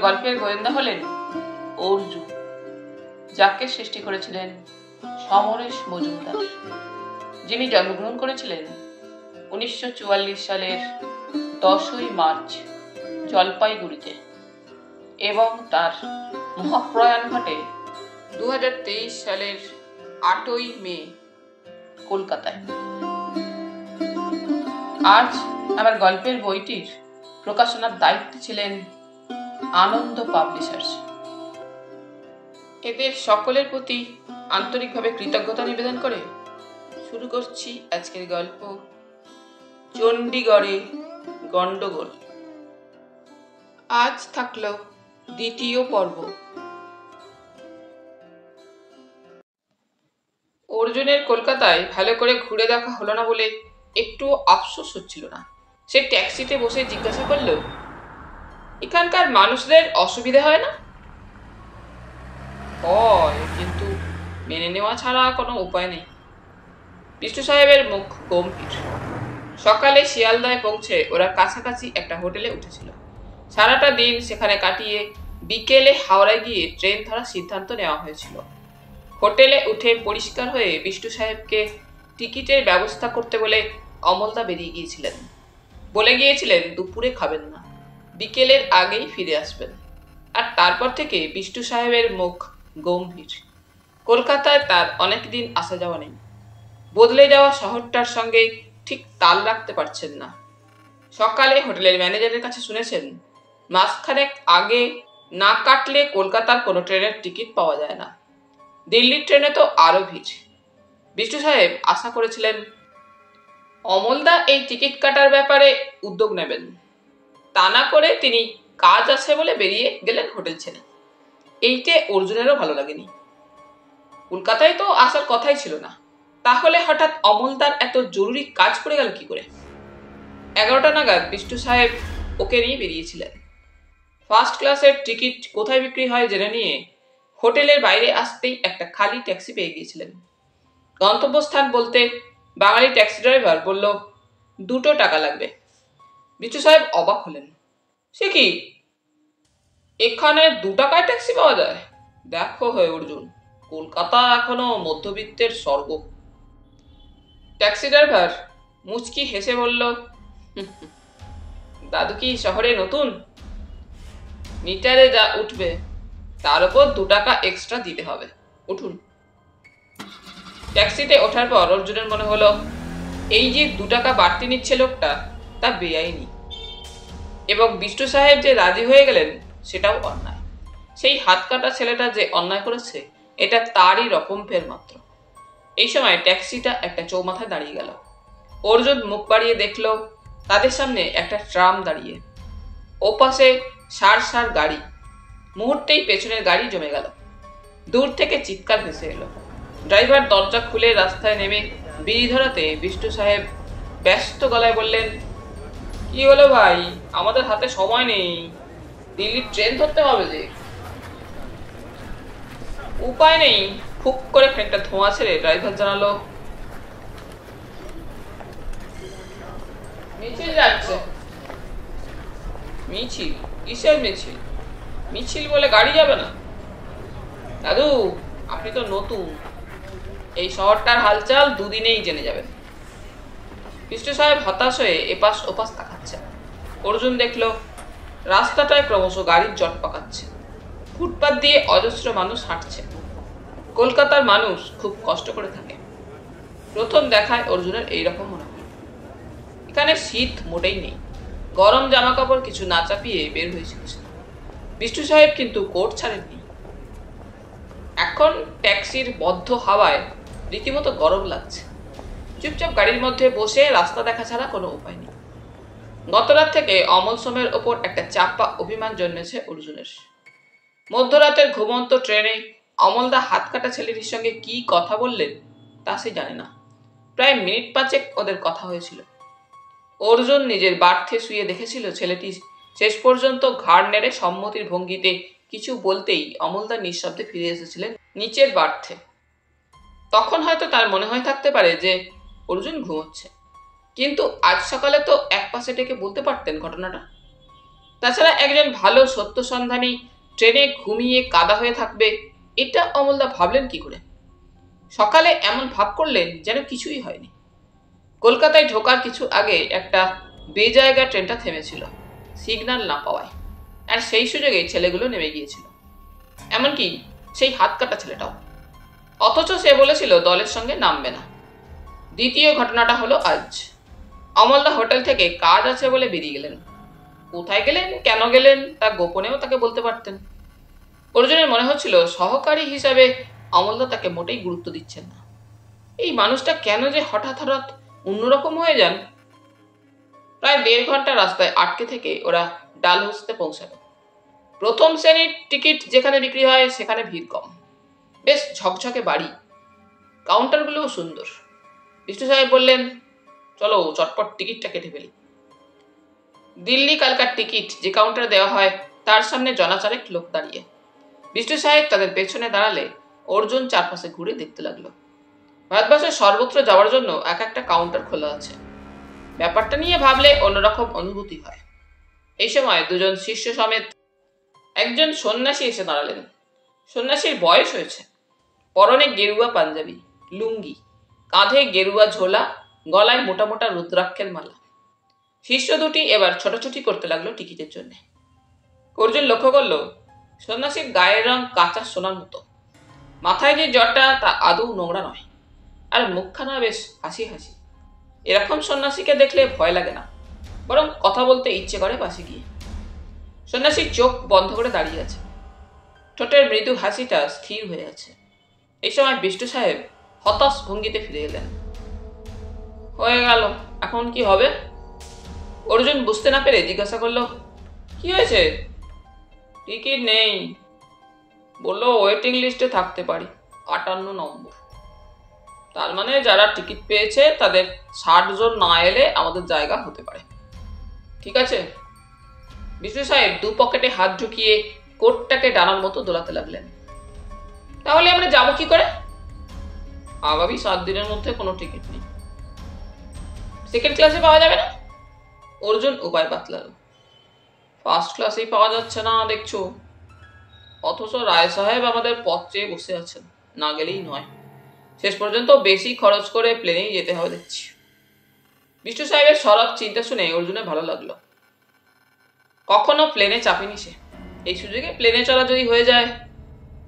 গল্পের গোয়েন্দা হলেন অর্জুন, যাকে সৃষ্টি করেছিলেন সমরেশ মজুমদার, যিনি জন্মগ্রহণ করেছিলেন 1944 সালের 10ই মার্চ জলপাইগুড়িতে এবং তার মহাপ্রয়াণ ঘটে 2023 সালের 8ই মে কলকাতায়। আজ আমার গল্পের বইটির প্রকাশনার দায়িত্বে ছিলেন আনন্দ পাবলিশার্স। এদের সকলের প্রতি আন্তরিকভাবে কৃতজ্ঞতা নিবেদন করে শুরু করছি আজকের গল্প, চণ্ডীগড়ে গন্ডগোল। আজ থাকলো দ্বিতীয় পর্ব। অর্জুনের কলকাতায় ভালো করে ঘুরে দেখা হলো না বলে একটু আফসোস হচ্ছিল না। সে ট্যাক্সিতে বসে জিজ্ঞাসা করল, এখানকার মানুষদের অসুবিধা হয় না? হয়, কিন্তু মেনে নেওয়া ছাড়া কোনো উপায় নেই। বিষ্ণু সাহেবের মুখ গম্ভীর। সকালে শিয়ালদায় পৌঁছে ওরা কাছাকাছি একটা হোটেলে উঠেছিল। সারাটা দিন সেখানে কাটিয়ে বিকেলে হাওড়ায় গিয়ে ট্রেন ধরার সিদ্ধান্ত নেওয়া হয়েছিল। হোটেলে উঠে পরিষ্কার হয়ে বিষ্ণু সাহেবকে টিকিটের ব্যবস্থা করতে বলে অমলদা বেরিয়ে গিয়েছিলেন। বলে গিয়েছিলেন দুপুরে খাবেন না, বিকেলের আগেই ফিরে আসবেন। আর তারপর থেকে বিষ্ণু সাহেবের মুখ গম্ভীর। কলকাতায় তার অনেকদিন আসা যাওয়া নেই। বদলে যাওয়া শহরটার সঙ্গে ঠিক তাল রাখতে পারছেন না। সকালে হোটেলের ম্যানেজারের কাছে শুনেছেন, মাসখানেক আগে না কাটলে কলকাতার কোনো ট্রেনের টিকিট পাওয়া যায় না। দিল্লির ট্রেনে তো আরো ভিড়। বিষ্ণু সাহেব আশা করেছিলেন অমলদা এই টিকিট কাটার ব্যাপারে উদ্যোগ নেবেন। তা না করে তিনি কাজ আছে বলে বেরিয়ে গেলেন হোটেল ছেড়ে। এইতে অর্জুনেরও ভালো লাগেনি। কলকাতায় তো আসার কথাই ছিল না, তাহলে হঠাৎ অমলদার এত জরুরি কাজ পড়ে গেল কি করে? 11টা নাগাদ বিষ্ণু সাহেব ওকে নিয়ে বেরিয়েছিলেন। ফার্স্ট ক্লাসের টিকিট কোথায় বিক্রি হয় জেনে নিয়ে হোটেলের বাইরে আসতেই একটা খালি ট্যাক্সি পেয়ে গিয়েছিলেন। গন্তব্যস্থান বলতে বাঙালি ট্যাক্সি ড্রাইভার বলল 2 টাকা লাগবে। বিষ্ণু সাহেব অবাক হলেন। সে কি, এখানে 2 টাকায় ট্যাক্সি পাওয়া যায়? দেখো হয়ে অর্জুন, কলকাতা এখনো মধ্যবিত্তের স্বর্গ। ট্যাক্সি ড্রাইভার মুচকি হেসে বলল, দাদু কি শহরে নতুন? মিটারে যা উঠবে তার উপর 2 টাকা এক্সট্রা দিতে হবে, উঠুন। ট্যাক্সিতে ওঠার পর অর্জুনের মনে হলো, এই যে 2 টাকা বাড়তি নিচ্ছে লোকটা, তা বেআইনি। এবং বিষ্ণু সাহেব যে রাজি হয়ে গেলেন সেটাও অন্যায়। সেই হাত কাটা ছেলেটা যে অন্যায় করেছে, এটা তারই রকম ফের মাত্র। এই সময় ট্যাক্সিটা একটা চৌমাথায় দাঁড়িয়ে গেল। অর্জুন মুখ বাড়িয়ে দেখল তাদের সামনে একটা ট্রাম দাঁড়িয়ে, ওপাশে সার সার গাড়ি। মুহূর্তেই পেছনের গাড়ি জমে গেল। দূর থেকে চিৎকার ভেসে এলো। ড্রাইভার দরজা খুলে রাস্তায় নেমে বিড়ি ধরাতে বিষ্ণু সাহেব ব্যস্ত গলায় বললেন, কি হলো ভাই, আমাদের হাতে সময় নেই, দিল্লির ট্রেন ধরতে হবে যে। উপায় নেই, ফুক করে খানিকটা ধোঁয়া ছেড়ে ড্রাইভার জানালো, মিছিল যাচ্ছে। মিছিল? কিসের মিছিল? মিছিল বলে গাড়ি যাবে না? দাদু, আপনি তো নতুন, এই শহরটার হালচাল দুদিনেই জেনে যাবেন। বিষ্ণু সাহেব হতাশ হয়ে এপাশ ওপাশ তাকাচ্ছে। অর্জুন দেখল রাস্তাটায় ক্রমশ গাড়ির জট পাকাচ্ছে। ফুটপাত দিয়ে অজস্র মানুষ হাঁটছে। কলকাতার মানুষ খুব কষ্ট করে থাকে। প্রথম দেখায় অর্জুনের এইরকম মনে হয়। এখানে শীত মোটেই নেই। গরম জামা কাপড় কিছু না চাপিয়ে বের হয়েছিল। বিষ্ণু সাহেব কিন্তু কোট ছাড়েননি। এখন ট্যাক্সির বদ্ধ হাওয়ায় রীতিমতো গরম লাগছে। চুপচাপ গাড়ির মধ্যে বসে রাস্তা দেখা ছাড়া কোনো উপায় নেই। গতরাত থেকে অমল সোমের ওপর একটা চাপা অভিমান জন্মেছে অর্জুনের। মধ্যরাতের ঘুমন্ত ট্রেনে অমলদা হাত কাটা ছেলেটির সঙ্গে কি কথা বললেন তা সে জানে না। প্রায় মিনিট 5 ওদের কথা হয়েছিল। অর্জুন নিজের বার্থে শুয়ে দেখেছিল ছেলেটি শেষ পর্যন্ত ঘাড় নেড়ে সম্মতির ভঙ্গিতে কিছু বলতেই অমলদা নিঃশব্দে ফিরে এসেছিলেন নিচের বার্থে। তখন হয়তো তার মনে হয়ে থাকতে পারে যে অর্জুন ঘুমোচ্ছে, কিন্তু আজ সকালে তো এক পাশে ডেকে বলতে পারতেন ঘটনাটা। তাছাড়া একজন ভালো সত্যসন্ধানী ট্রেনে ঘুমিয়ে কাদা হয়ে থাকবে, এটা অমলদা ভাবলেন কি করে? সকালে এমন ভাব করলেন যেন কিছুই হয়নি। কলকাতায় ঢোকার কিছু আগে একটা বেজায়গা ট্রেনটা থেমেছিল সিগন্যাল না পাওয়ায়, আর সেই সুযোগে ছেলেগুলো নেমে গিয়েছিল, এমনকি সেই হাত কাটা ছেলেটাও। অথচ সে বলেছিল দলের সঙ্গে নামবে না। দ্বিতীয় ঘটনাটা হলো আজ অমলদা হোটেল থেকে কাজ আছে বলে বেরিয়ে গেলেন। কোথায় গেলেন, কেন গেলেন তা গোপনেও তাকে বলতে পারতেন। অর্জুনের মনে হচ্ছিল সহকারী হিসাবে অমলদা তাকে মোটেই গুরুত্ব দিচ্ছেন না। এই মানুষটা কেন যে হঠাৎ হঠাৎ অন্যরকম হয়ে যান। প্রায় 1.5 ঘন্টা রাস্তায় আটকে থেকে ওরা ডালহৌসিতে পৌঁছালো। প্রথম শ্রেণীর টিকিট যেখানে বিক্রি হয় সেখানে ভিড় কম, বেশ ঝকঝকে বাড়ি, কাউন্টারগুলোও সুন্দর। বিষ্ণু সাহেব বললেন, চলো চটপট টিকিটটা কেটে ফেলি। দিল্লি কালকার টিকিট যে কাউন্টারে দেওয়া হয় তার সামনে জনাচারেক লোক দাঁড়িয়ে। বিষ্ণু সাহেব তাদের পেছনে দাঁড়ালে অর্জুন চারপাশে ঘুরে দেখতে লাগলো। ভারতবর্ষের সর্বত্র যাওয়ার জন্য এক একটা কাউন্টার খোলা আছে। ব্যাপারটা নিয়ে ভাবলে অন্যরকম অনুভূতি হয়। এই সময় দুজন শিষ্য সমেত একজন সন্ন্যাসী এসে দাঁড়ালেন। সন্ন্যাসীর বয়স হয়েছে, পরনে গেরুয়া পাঞ্জাবি, লুঙ্গি, কাঁধে গেরুয়া ঝোলা, গলায় মোটা মোটা রুদ্রাক্ষের মালা। শিষ্য দুটি এবার ছোটাছুটি করতে লাগলো টিকিটের জন্য। অর্জুন লক্ষ্য করলো সন্ন্যাসীর গায়ের রং কাঁচা সোনার মতো, মাথায় যে জটটা তা আদৌ নোংরা নয়, আর মুখখানা বেশ হাসি হাসি। এরকম সন্ন্যাসীকে দেখলে ভয় লাগে না, বরং কথা বলতে ইচ্ছে করে পাশে গিয়ে। সন্ন্যাসীর চোখ বন্ধ করে দাঁড়িয়ে আছে, ঠোঁটের মৃদু হাসিটা স্থির হয়ে আছে। এই সময় বিষ্ণু সাহেব হতাশ ভঙ্গিতে ফিরে এলেন। হয়ে গেল, এখন কি হবে? অর্জুন বুঝতে না পেরে জিজ্ঞাসা করলো, কি হয়েছে? টিকিট নেই, বললো ওয়েটিং লিস্টে থাকতে পারি, 58 নম্বর। তার মানে যারা টিকিট পেয়েছে তাদের 60 জন না এলে আমাদের জায়গা হতে পারে। ঠিক আছে। বিষ্ণু সাহেব দু পকেটে হাত ঢুকিয়ে কোটটাকে ডানার মতো দোলাতে লাগলেন। তাহলে আমরা যাবো কি করে? আগামী 7 দিনের মধ্যে কোনো টিকিট নেই। সেকেন্ড ক্লাসে পাওয়া যাবে না? অর্জুন উপায় বাতলাল। ফার্স্ট ক্লাসেই পাওয়া যাচ্ছে না দেখছো, অথচ রায় সাহেব আমাদের পথ চেয়ে বসে আছেন, না গেলেই নয়। শেষ পর্যন্ত বেশি খরচ করে প্লেনেই যেতে হবে দেখছি। বিষ্ণু সাহেবের সরব চিন্তা শুনে অর্জুনের ভালো লাগলো। কখনো প্লেনে চাপেনি সে, এই সুযোগে প্লেনে চলা যদি হয়ে যায়।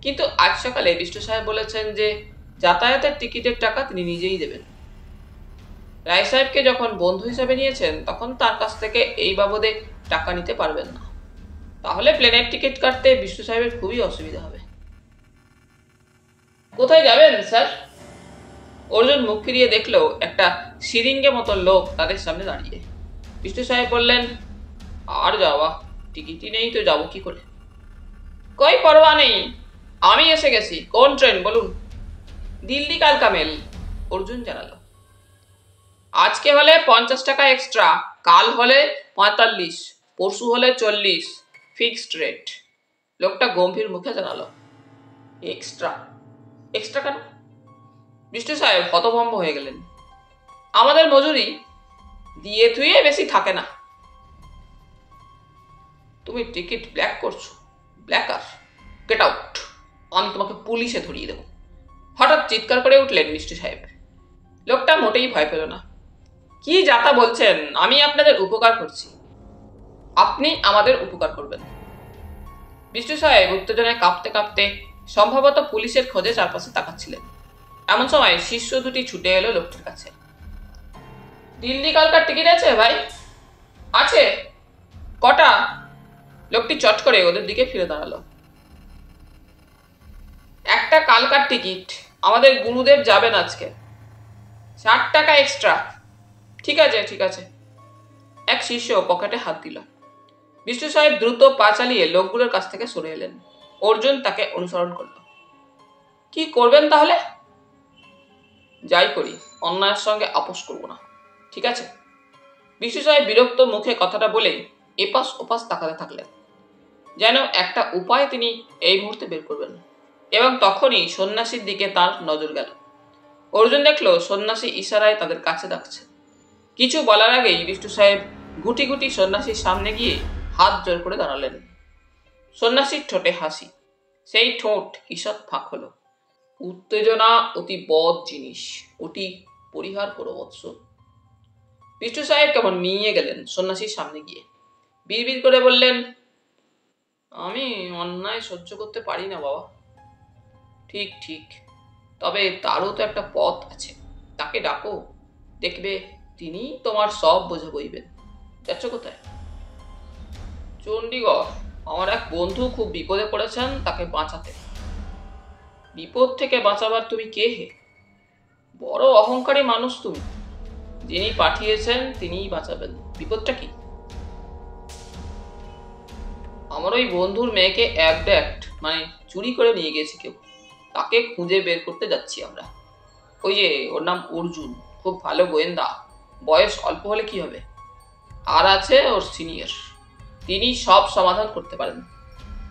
কিন্তু আজ সকালে বিষ্ণু সাহেব বলেছেন যে যাতায়াতের টিকিটের টাকা তিনি নিজেই দেবেন। রায় সাহেবকে যখন বন্ধু হিসাবে নিয়েছেন তখন তার কাছ থেকে এই বাবদে টাকা নিতে পারবেন না। তাহলে প্লেনের টিকিট কাটতে বিষ্ণু সাহেবের খুবই অসুবিধা হবে। কোথায় যাবেন স্যার? অর্জুন মুখ ফিরিয়ে দেখলো একটা সিরিঙ্গে মতো লোক তাদের সামনে দাঁড়িয়ে। বিষ্ণু সাহেব বললেন, আর যাওয়া, টিকিটই নেই তো যাবো কি করে? কই পরোয়া নেই, আমি এসে গেছি। কোন ট্রেন বলুন? দিল্লি কালকা মেল, অর্জুন জানালো। আজকে হলে 50 টাকা এক্সট্রা, কাল হলে 45, পরশু হলে 40, ফিক্সড রেট। লোকটা গম্ভীর মুখে জানালো। এক্সট্রা? এক্সট্রা কেন? বিষ্ণু সাহেব হতভম্ব হয়ে গেলেন। আমাদের মজুরি দিয়ে থুয়ে বেশি থাকে না। তুমি টিকিট ব্ল্যাক করছো? ব্ল্যাকার, গেট আউট, আমি তোমাকে পুলিশে ধরিয়ে দেবো। হঠাৎ চিৎকার করে উঠলেন মিষ্টি সাহেব। লোকটা মোটেই ভয় পেল না। কি যাতা বলছেন? আমি আপনাদের উপকার করছি, আপনি আমাদের উপকার করবেন। বিষ্ণু সাহেব উত্তেজনায় কাঁপতে কাঁপতে সম্ভবত পুলিশের খোঁজে চারপাশে তাকাচ্ছিলেন। এমন সময় শিষ্য দুটি ছুটে এলো লোকটির কাছে। দিল্লি কালকার টিকিট আছে ভাই? আছে। কটা? লোকটি চট করে ওদের দিকে ফিরে দাঁড়ালো। একটা কালকার টিকিট, আমাদের গুরুদেব যাবেন আজকে, 60 টাকা এক্সট্রা। ঠিক আছে ঠিক আছে। এক শিষ্য পকেটে হাত দিল। বিষ্ণু সাহেব দ্রুত পা চালিয়ে লোকগুলোর কাছ থেকে সরে এলেন। অর্জুন তাকে অনুসরণ করল। কি করবেন তাহলে? যাই করি, অন্যায়ের সঙ্গে আপোষ করব না, ঠিক আছে? বিষ্ণু সাহেব বিরক্ত মুখে কথাটা বলে এপাশ ওপাশ তাকাতে থাকলেন, যেন একটা উপায় তিনি এই মুহূর্তে বের করবেন। এবং তখনই সন্ন্যাসীর দিকে তার নজর গেল। অর্জুন দেখলো সন্ন্যাসী ইশারায় তাদের কাছে ডাকছে। কিছু বলার আগেই বিষ্ণু সাহেব গুটি গুটি সন্ন্যাসীর সামনে গিয়ে হাত জোর করে দাঁড়ালেন। সন্ন্যাসীর ঠোঁটে হাসি, সেই ঠোঁট ঈষৎ ফাঁক হলো। উত্তেজনা অতি বদ জিনিস, ওটি পরিহার করো বৎস। বিষ্টু সাহেব কেমন মিইয়ে গেলেন সন্ন্যাসীর সামনে গিয়ে। বিড়বিড় করে বললেন, আমি অন্যায় সহ্য করতে পারি না বাবা। ঠিক ঠিক, তবে তারও তো একটা পথ আছে, তাকে ডাকো, দেখবে তিনি তোমার সব বোঝা বইবেন। যাচ্ছ কোথায়? চণ্ডীগড়। আমার এক বন্ধু খুব বিপদে পড়েছেন, তাকে বাঁচাতে। বিপদ থেকে বাঁচাবার তুমি কে হে? বড় অহংকারী মানুষ তুমি। যিনি পাঠিয়েছেন তিনিই বাঁচাবেন, বিপদটা কি? আমার ওই বন্ধুর মেয়েকে অ্যাবডাক্ট মানে চুরি করে নিয়ে গেছে কেউ, তাকে খুঁজে বের করতে যাচ্ছি আমরা। ওই যে ওর নাম অর্জুন, খুব ভালো গোয়েন্দা, বয়স অল্প হলে কি হবে, আর আছে ওর সিনিয়র, তিনি সব সমাধান করতে পারেন,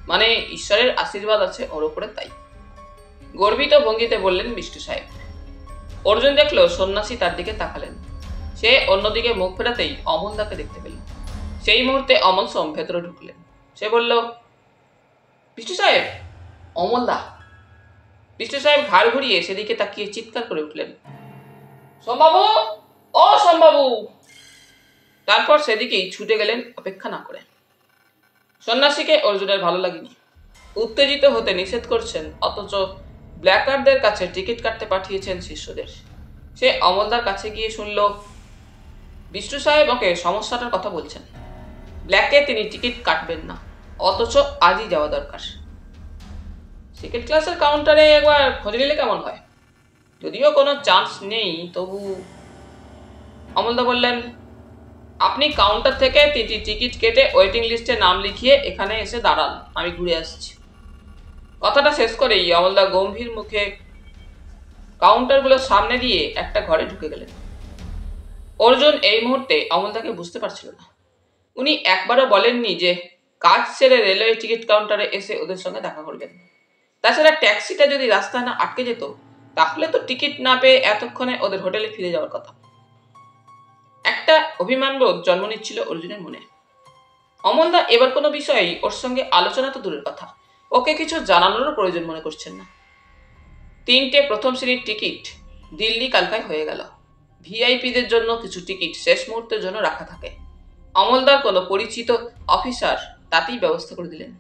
মানে ঈশ্বরের আশীর্বাদ আছে ওর উপরে, তাই। গর্বিত ভঙ্গিতে বললেন বিষ্টু সাহেব। অর্জুন দেখলো সন্ন্যাসী তার দিকে তাকালেন। সে অন্যদিকে মুখ ফেরাতেই অমলদাকে দেখতে পেল। সেই মুহূর্তে অমল সোম ভেতরে ঢুকলেন। সে বলল, বিষ্টু সাহেব, অমলদা। বিষ্টু সাহেব ঘাড় ঘুরিয়ে সেদিকে তাকিয়ে চিৎকার করে উঠলেন, সোমবাবু, ও সোমবাবু। তারপর সেদিকেই ছুটে গেলেন অপেক্ষা না করে। সন্ন্যাসীকে অর্জুনের ভালো লাগেনি। উত্তেজিত হতে নিষেধ করছেন, অথচ ব্ল্যাকারদের কাছে টিকিট কাটতে পাঠিয়েছেন শিষ্যদের। সে অমলদার কাছে গিয়ে শুনল, বিষ্টু সাহেব ওকে সমস্যাটার কথা বলছেন। ব্ল্যাকে তিনি টিকিট কাটবেন না, অথচ আজই যাওয়া দরকার। সেকেন্ড ক্লাসের কাউন্টারে একবার খোঁজ নিলে কেমন হয়? যদিও কোনো চান্স নেই, তবু। অমলদা বললেন, আপনি কাউন্টার থেকে 3টি টিকিট কেটে ওয়েটিং লিস্টে নাম লিখিয়ে এখানে এসে দাঁড়ান, আমি ঘুরে আসছি। কথাটা শেষ করেই অমলদা গম্ভীর মুখে কাউন্টারগুলোর সামনে দিয়ে একটা ঘরে ঢুকে গেলেন। অর্জুন এই মুহূর্তে অমলদাকে বুঝতে পারছিল না। উনি একবারও বলেননি যে কাজ ছেড়ে রেলওয়ে টিকিট কাউন্টারে এসে ওদের সঙ্গে দেখা করবেন। তাছাড়া ট্যাক্সিটা যদি রাস্তায় না আটকে যেত, তাহলে তো টিকিট না পেয়ে এতক্ষণে ওদের হোটেলে ফিরে যাওয়ার কথা। একটা অভিমান বোধ জন্ম নিচ্ছিল অর্জুনের মনে। অমলদা এবার কোনো বিষয়েই ওর সঙ্গে আলোচনা তো দূরের কথা, ওকে কিছু জানানোরও প্রয়োজন মনে করছেন না। 3টে প্রথম শ্রেণীর টিকিট দিল্লি কালকায় হয়ে গেল। ভিআইপিদের জন্য কিছু টিকিট শেষ মুহূর্তের জন্য রাখা থাকে। অমলদার কোনো পরিচিত অফিসার তাতেই ব্যবস্থা করে দিলেন।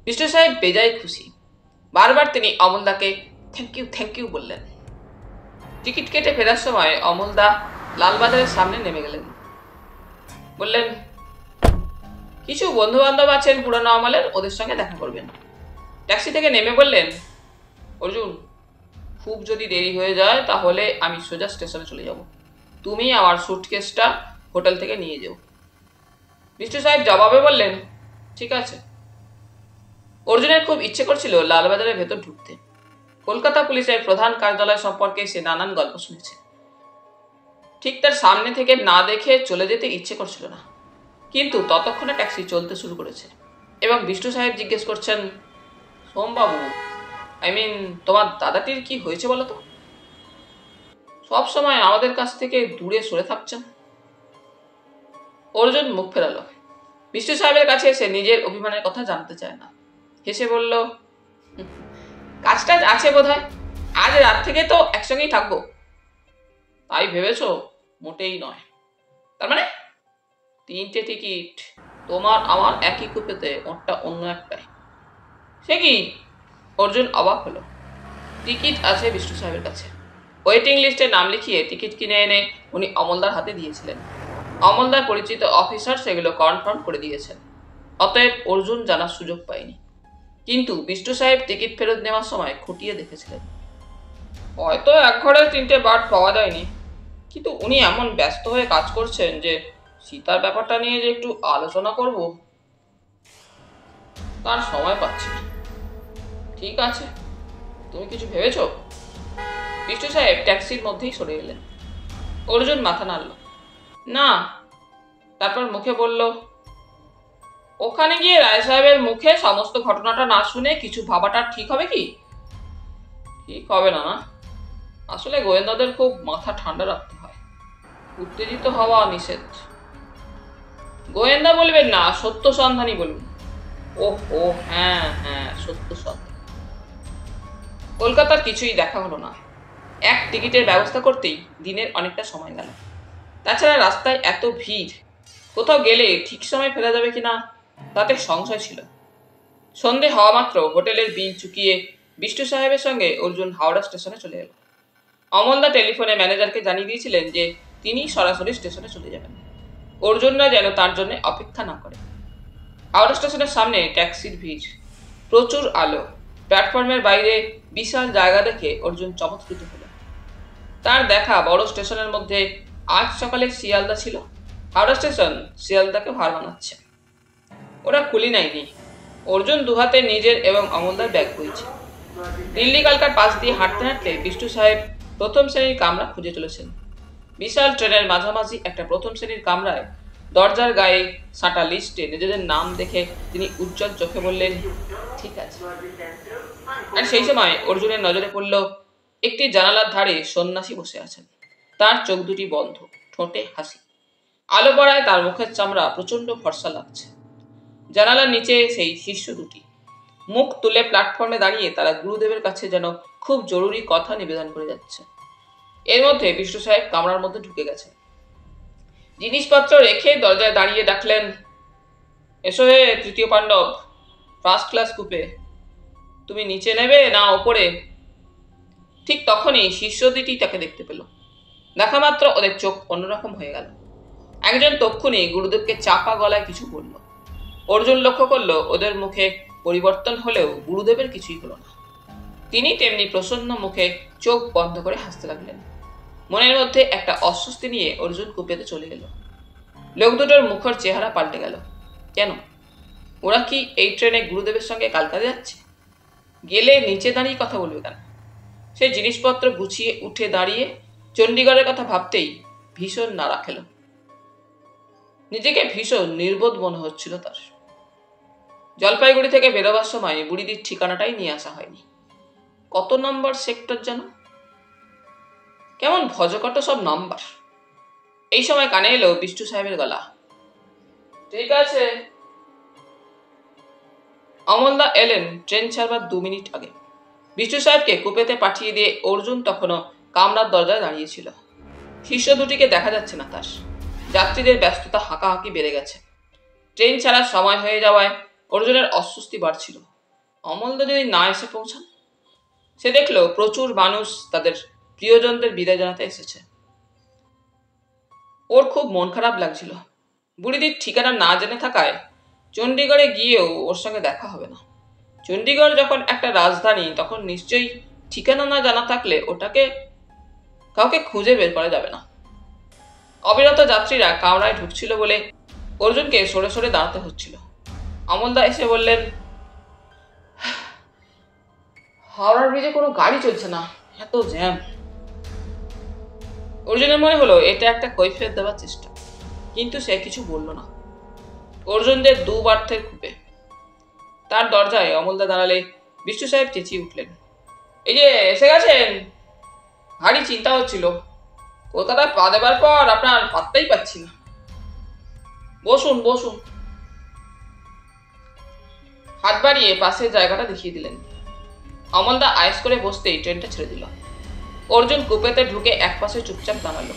বিষ্টু সাহেব বেজায় খুশি। বারবার তিনি অমলদাকে থ্যাংক ইউ বললেন। টিকিট কেটে ফেরার সময় অমলদা লালবাজারের সামনে নেমে গেলেন। বললেন, কিছু বন্ধু বান্ধব আছেন পুরানো আমলের, ওদের সঙ্গে দেখা করবেন। ট্যাক্সি থেকে নেমে বললেন, অর্জুন, খুব যদি দেরি হয়ে যায় তাহলে আমি সোজা স্টেশনে চলে যাব, তুমি আমার সুটকেসটা হোটেল থেকে নিয়ে যাও। বিষ্টু সাহেব জবাবে বললেন, ঠিক আছে। অর্জুনের খুব ইচ্ছে করছিল লালবাজারের ভেতর ঢুকতে। কলকাতা পুলিশের প্রধান কার্যালয় সম্পর্কে সে নানান গল্প শুনেছে। ঠিক তার সামনে থেকে না দেখে চলে যেতে ইচ্ছে করছিল না, কিন্তু ততক্ষণে ট্যাক্সি চলতে শুরু করেছে এবং বিষ্টু সাহেব জিজ্ঞেস করছেন, সোমবাবু, তোমার দাদাটির কি হয়েছে বলো তো? সব সময় আমাদের কাছ থেকে দূরে সরে থাকছেন। অর্জুন মুখ ফেরালো। বিষ্টু সাহেবের কাছে সে নিজের অভিমানের কথা জানতে চায় না। হেসে বলল, কাজটা আছে বোধহয়, আজ রাত থেকে তো একসঙ্গেই থাকবো। তাই ভেবেছ? মোটেই নয়। তার মানে 3টে টিকিট, তোমার আমার একই কুপেতে, ওরটা অন্য একটাই। সে কি? অর্জুন অবাক হলো। টিকিট আছে বিষ্টু সাহেবের কাছে। ওয়েটিং লিস্টে নাম লিখিয়ে টিকিট কিনে এনে উনি অমলদার হাতে দিয়েছিলেন। অমলদার পরিচিত অফিসার সেগুলো কনফার্ম করে দিয়েছেন। অতএব অর্জুন জানার সুযোগ পায়নি। কিন্তু বিষ্টু সাহেব টিকিট ফেরত নেওয়ার সময় খুঁটিয়ে দেখেছিলেন। হয়তো এক ঘরে 3টে বার্থ পাওয়া যায়নি, কিন্তু উনি এমন ব্যস্ত হয়ে কাজ করছেন যে সীতার ব্যাপারটা নিয়ে যে একটু আলোচনা করব তার সময় পাচ্ছি না। ঠিক আছে, তুমি কিছু ভেবেছো? বিষ্টু সাহেব ট্যাক্সির মধ্যেই সরে এলেন। অর্জুন মাথা নাড়ল, না। তারপর মুখে বলল, ওখানে গিয়ে রায় সাহেবের মুখে সমস্ত ঘটনাটা না শুনে কিছু ভাবাটা ঠিক হবে কি? ঠিক হবে না। আসলে গোয়েন্দাদের খুব মাথা ঠান্ডা রাখতে হয়, উত্তেজিত হওয়া নিষেধ। গোয়েন্দা বলবেন না, সত্য সন্ধানী বলুন। ওহ ও হ্যাঁ হ্যাঁ, সত্য সন্ধান। কলকাতার কিছুই দেখা হলো না। এক টিকিটের ব্যবস্থা করতেই দিনের অনেকটা সময় গেল। তাছাড়া রাস্তায় এত ভিড়, কোথাও গেলে ঠিক সময় ফেরা যাবে কিনা তাতে সংশয় ছিল। সন্ধে হওয়া মাত্র হোটেলের বিল চুকিয়ে বিষ্টু সাহেবের সঙ্গে অর্জুন হাওড়া স্টেশনে চলে এল। অমলদা টেলিফোনে ম্যানেজারকে জানিয়ে দিয়েছিলেন যে তিনি সরাসরি স্টেশনে চলে যাবেন। অর্জুনরা যেন তার জন্য অপেক্ষা না করে। হাওড়া স্টেশনের সামনে ট্যাক্সির ভিড়, প্রচুর আলো, প্ল্যাটফর্মের বাইরে বিশাল জায়গা দেখে অর্জুন চমৎকৃত হল। তার দেখা বড় স্টেশনের মধ্যে আজ সকালে শিয়ালদা ছিল। হাওড়া স্টেশন শিয়ালদাকে ভার বানাচ্ছে। ওরা কুলি নেয়নি। অর্জুন দুহাতে নিজের এবং অমলদার ব্যাগ বইছে। দিল্লি কালকার পাশ দিয়ে হাঁটতে হাঁটতে বিষ্টু সাহেব প্রথম শ্রেণীর কামরা খুঁজে চলেছেন। বিশাল ট্রেনের মাঝামাঝি একটা প্রথম শ্রেণীর কামরায় দরজার গায়ে সাঁটা লিস্টে নিজেদের নাম দেখে তিনি উজ্জ্বল চোখে বললেন, ঠিক আছে। আর সেই সময় অর্জুনের নজরে পড়ল একটি জানালার ধারে সন্ন্যাসী বসে আছেন। তার চোখ দুটি বন্ধ, ঠোঁটে হাসি। আলো পড়ায় তার মুখের চামড়া প্রচন্ড ফর্সা লাগছে। জানালার নিচে সেই শিষ্য দুটি মুখ তুলে প্ল্যাটফর্মে দাঁড়িয়ে তারা গুরুদেবের কাছে যেন খুব জরুরি কথা নিবেদন করে যাচ্ছে। এর মধ্যে বিষ্ণু সাহেব কামরার মধ্যে ঢুকে গেছেন। জিনিসপত্র রেখে দরজায় দাঁড়িয়ে ডাকলেন, এসো হে তৃতীয় পাণ্ডব, ফার্স্ট ক্লাস কুপে। তুমি নিচে নেবে না ওপরে? ঠিক তখনই শিষ্য দুটি তাকে দেখতে পেল। দেখা মাত্র ওদের চোখ অন্যরকম হয়ে গেল। একজন তক্ষুনি গুরুদেবকে চাপা গলায় কিছু বলল। অর্জুন লক্ষ্য করল ওদের মুখে পরিবর্তন হলেও গুরুদেবের কিছুই হলো না। তিনি তেমনি প্রসন্ন মুখে চোখ বন্ধ করে হাসতে লাগলেন। মনের মধ্যে একটা অস্বস্তি নিয়ে অর্জুন কুপেতে চলে গেল। লোক দুটোর মুখের চেহারা পাল্টে গেল। কেন? ওরা কি এই ট্রেনে গুরুদেবের সঙ্গে কালকাতা যাচ্ছে? গেলে নিচে দাঁড়িয়ে কথা বলবে কেন? সে জিনিসপত্র গুছিয়ে উঠে দাঁড়িয়ে চণ্ডীগড়ের কথা ভাবতেই ভীষণ নাড়া খেল। নিজেকে ভীষণ নির্বোধ মনে হচ্ছিল তার। জলপাইগুড়ি থেকে বেরোবার সময় বুড়িদির ঠিকানাটাই নিয়ে আসা হয়নি। কত নম্বর সেক্টর যেন? কেমন ভজকট সব নাম্বার। এই সময় কানে এলো বিষ্টু সাহেবের গলা। ঠিক আছে। অমলদা এলেন ট্রেন ছাড়বার 2 মিনিট আগে। বিষ্টু সাহেবকে কুপেতে পাঠিয়ে দিয়ে অর্জুন তখনও কামরার দরজায় দাঁড়িয়েছিল। শিষ্য দুটিকে দেখা যাচ্ছে না তার। যাত্রীদের ব্যস্ততা হাঁকাহাঁকি বেড়ে গেছে। ট্রেন ছাড়ার সময় হয়ে যাওয়ায় অর্জুনের অস্বস্তি বাড়ছিল। অমলদা যদি না এসে পৌঁছান? সে দেখলো প্রচুর মানুষ তাদের প্রিয়জনদের বিদায় জানাতে এসেছে। ওর খুব মন খারাপ লাগছিল। বুড়িদির ঠিকানা না জেনে থাকায় চণ্ডীগড়ে গিয়েও ওর সঙ্গে দেখা হবে না। চণ্ডীগড় যখন একটা রাজধানী, তখন নিশ্চয়ই ঠিকানা না জানা থাকলে ওটাকে কাউকে খুঁজে বের করা যাবে না। অবিরত যাত্রীরা কামরায় ঢুকছিল বলে অর্জুনকে সরে সরে দাঁড়াতে হচ্ছিল। অমলদা এসে বললেন, হাওড়ার ব্রিজে কোনো গাড়ি চলছে না, এত জ্যাম। অর্জুনের মনে হলো এটা একটা কৈফিয়ত দেওয়ার চেষ্টা, কিন্তু সে কিছু বলল না। অর্জুনদের 2 বার্থের কূপে। তার দরজায় অমলদা দাঁড়ালে বিষ্ণু সাহেব চেঁচিয়ে উঠলেন, এই যে এসে গেছেন। ভারী চিন্তা হচ্ছিল, কলকাতায় পা দেবার পর আপনার পাত্তাই পাচ্ছি না। বসুন বসুন। হাত বাড়িয়ে পাশের জায়গাটা দেখিয়ে দিলেন। অমলদা আয়েস করে বসতেই ট্রেনটা ছেড়ে দিল। অর্জুন কুপেতে ঢুকে একপাশে চুপচাপ দাঁড়ালো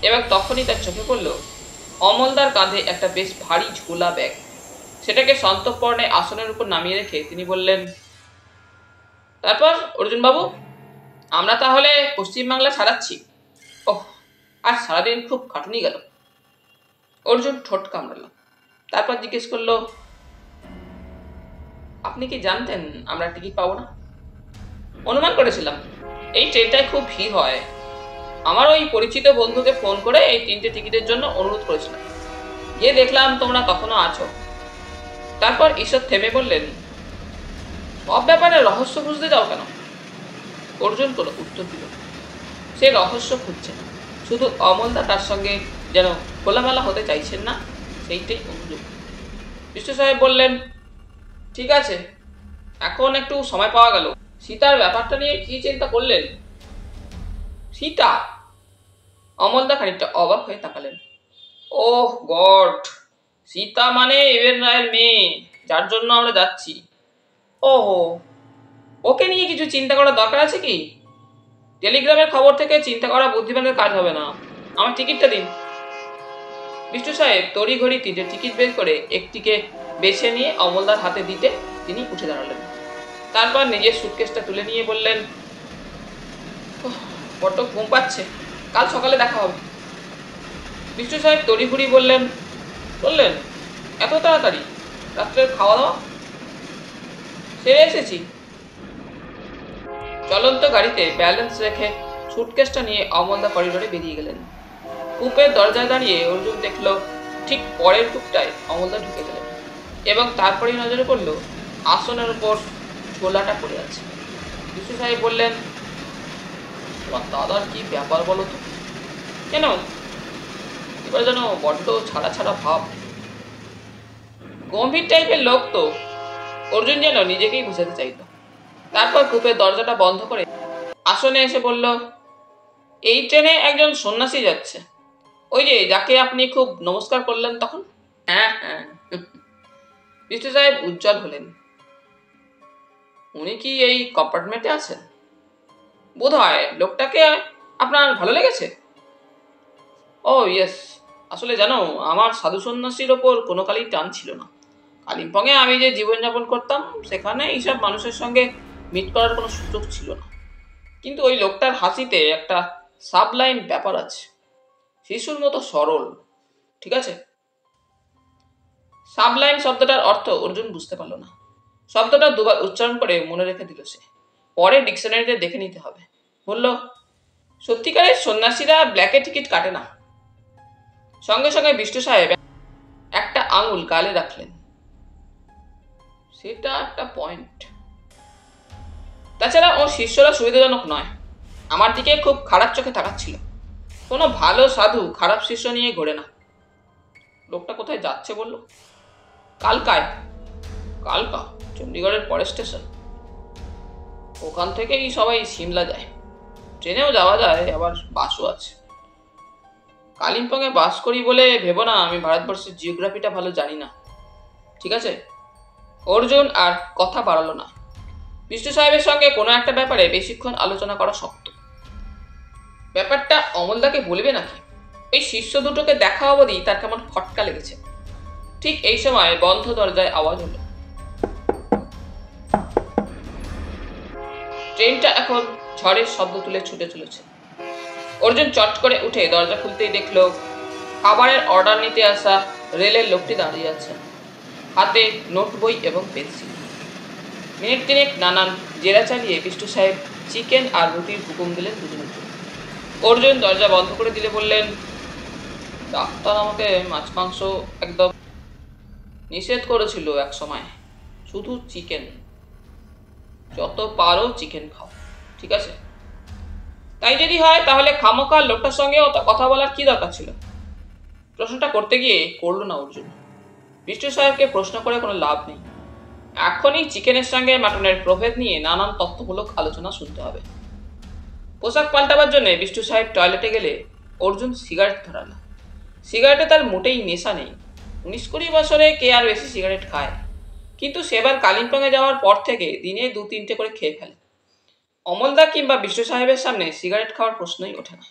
এবং তখনই তার চোখে পড়ল অমলদার কাঁধে একটা বেশ ভারী ঝোলা ব্যাগ। সেটাকে সন্তর্পণে আসনের উপর নামিয়ে রেখে তিনি বললেন, তারপর অর্জুন বাবু, আমরা তাহলে পশ্চিমবাংলা ছাড়াচ্ছি। ওহ, আজ সারাদিন খুব খাটুনি গেল। অর্জুন ঠোঁট কামড়াল। তারপর জিজ্ঞেস করলো, আপনি কি জানতেন আমরা টিকিট পাবো না? অনুমান করেছিলাম, এই ট্রেনটায় খুব ভিড় হয়। আমার ওই পরিচিত বন্ধুকে ফোন করে এই 3টে টিকিটের জন্য অনুরোধ করেছিলাম। গিয়ে দেখলাম তোমরা তখনও আছো। তারপর ঈশ্বর থেমে বললেন, সব ব্যাপারে রহস্য বুঝতে যাও কেন? অর্জুন কোনো উত্তর দিল। সে রহস্য খুঁজছে না, শুধু অমলদা তার সঙ্গে যেন খোলামেলা হতে চাইছেন না, সেইটাই অনুযোগ। বিষ্ণু সাহেব বললেন, ঠিক আছে, এখন একটু সময় পাওয়া গেল। সীতার ব্যাপারটা নিয়ে কি চিন্তা করলেন? সীতা? অমলদা খানিকটা অবাক হয়ে তাকালেন। ওহ গড, সীতা মানে এবেন রায়ের মেয়ে, যার জন্য আমরা যাচ্ছি। ওহো, ওকে নিয়ে কিছু চিন্তা করার দরকার আছে কি? টেলিগ্রামের খবর থেকে চিন্তা করা বুদ্ধিমানের কাজ হবে না। আমার টিকিটটা দিন। বিষ্ণু সাহেব তড়িঘড়ি তিনটে টিকিট বের করে একটিকে বেছে নিয়ে অমলদার হাতে দিতে তিনি উঠে দাঁড়ালেন। তারপর নিজের সুটকেসটা তুলে নিয়ে বললেন, বড্ড ঘুম পাচ্ছে, কাল সকালে দেখা হবে। বিষ্ণু সাহেব তড়িঘড়ি বললেন, এত তাড়াতাড়ি? রাত্রের খাওয়া দাওয়া সেরে এসেছি। চলন্ত গাড়িতে ব্যালেন্স রেখে সুটকেসটা নিয়ে অমলদা করিডোরে বেরিয়ে গেলেন। কূপের দরজায় দাঁড়িয়ে অর্জুন দেখল ঠিক পরের কূপটায় অমলদা ঢুকে গেলেন এবং তারপরেই নজরে পড়ল আসনের উপর ঝোলাটা পড়ে আছে। বিষ্ণু সাহেব বললেন, তোমার দাদার কি ব্যাপার বলো তো? কেন? এবার যেন বড্ড ছাড়া ছাড়া ভাব, গম্ভীর টাইপের লোক তো। অর্জুন যেন নিজেকেই বুঝাতে চাইল। তারপর কূপের দরজাটা বন্ধ করে আসনে এসে বলল, এই ট্রেনে একজন সন্ন্যাসী যাচ্ছে, ওই যে যাকে আপনি খুব নমস্কার করলেন তখন। হ্যাঁ হ্যাঁ। বিষ্ণু সাহেব উজ্জ্বল হলেন। উনি কি এই কম্পার্টমেন্টে আছেন? বোধ হয় লোকটাকে আপনার ভালো লেগেছে। ও ইয়েস, আসলে জানো, আমার সাধু সন্ন্যাসীর ওপর কোনো কালই টান ছিল না। কালিম্পংয়ে আমি যে জীবনযাপন করতাম সেখানে এইসব মানুষের সঙ্গে মিট করার কোনো সুযোগ ছিল না। কিন্তু ওই লোকটার হাসিতে একটা সাবলাইম ব্যাপার আছে, শিশুর মতো সরল। ঠিক আছে, সাবলাইম শব্দটার অর্থ অর্জুন বুঝতে পারল না। শব্দটা দুবার উচ্চারণ করে মনে রেখে দিল সে, পরে ডিকশনারিতে দেখে নিতে হবে। বলল, সত্যিকারের সন্ন্যাসীরা ব্ল্যাকে টিকিট কাটে না। সঙ্গে সঙ্গে বিষ্ণু সাহেব একটা আঙুল গালে রাখলেন। সেটা একটা পয়েন্ট। তাছাড়া ওর শিষ্যরা সুবিধাজনক নয়। আমার দিকে খুব খারাপ চোখে তাকাচ্ছিল। কোনো ভালো সাধু খারাপ শিষ্য নিয়ে ঘোরে না। লোকটা কোথায় যাচ্ছে বলল? কালকায়। কালকা চণ্ডীগড়ের পরের স্টেশন। ওখান থেকেই সবাই সিমলা যায়। ট্রেনেও যাওয়া যায়, আবার বাসও আছে। কালিম্পংয়ে বাস করি বলে ভেবো না আমি ভারতবর্ষের জিওগ্রাফিটা ভালো জানি না। ঠিক আছে? অর্জুন আর কথা বাড়ালো না। বিষ্ণু সাহেবের সঙ্গে কোনো একটা ব্যাপারে বেশিক্ষণ আলোচনা করা শক্ত। ব্যাপারটা অমলদাকে বলবে নাকি? এই শিষ্য দুটোকে দেখা অবধি তার কেমন খটকা লেগেছে। ঠিক এই সময় বন্ধ দরজায় আওয়াজ হলো। ট্রেনটা এখন ঝড়ের শব্দ তুলে ছুটে চলেছে। অর্জুন চট করে উঠে দরজা খুলতেই দেখল খাবারের অর্ডার নিতে আসা রেলের লোকটি দাঁড়িয়ে আছে, হাতে নোট বই এবং পেন্সিল। মিনিট তিনেক নানান জেরা চালিয়ে বিষ্ণু সাহেব চিকেন আর রুটির হুকুম দিলেন দুজনের জন্য। অর্জুন দরজা বন্ধ করে দিলে বললেন, ডাক্তার আমাকে মাছ মাংস একদম নিষেধ করেছিল এক সময়, শুধু চিকেন। যত পারো চিকেন খাও, ঠিক আছে? তাই যদি হয় তাহলে খামোখা লোকটার সঙ্গে কথা বলার কি দরকার ছিল? প্রশ্নটা করতে গিয়ে করল না অর্জুন। বিষ্ণু সাহেবকে প্রশ্ন করে কোনো লাভ নেই। এখনই চিকেনের সঙ্গে মাটনের প্রভেদ নিয়ে নানান তথ্যমূলক আলোচনা শুনতে হবে। পোশাক পাল্টাবার জন্য বিষ্ণু সাহেব টয়লেটে গেলে অর্জুন সিগারেট ধরালো। সিগারেটে তার মোটেই নেশা নেই। 19-20 বছরে কে আর বেশি সিগারেট খায়? কিন্তু সেবার কালিম্পংয়ে যাওয়ার পর থেকে দিনে 2-3টে করে খেয়ে ফেলে। অমলদা কিংবা বিষ্ণু সাহেবের সামনে সিগারেট খাওয়ার প্রশ্নই ওঠে না।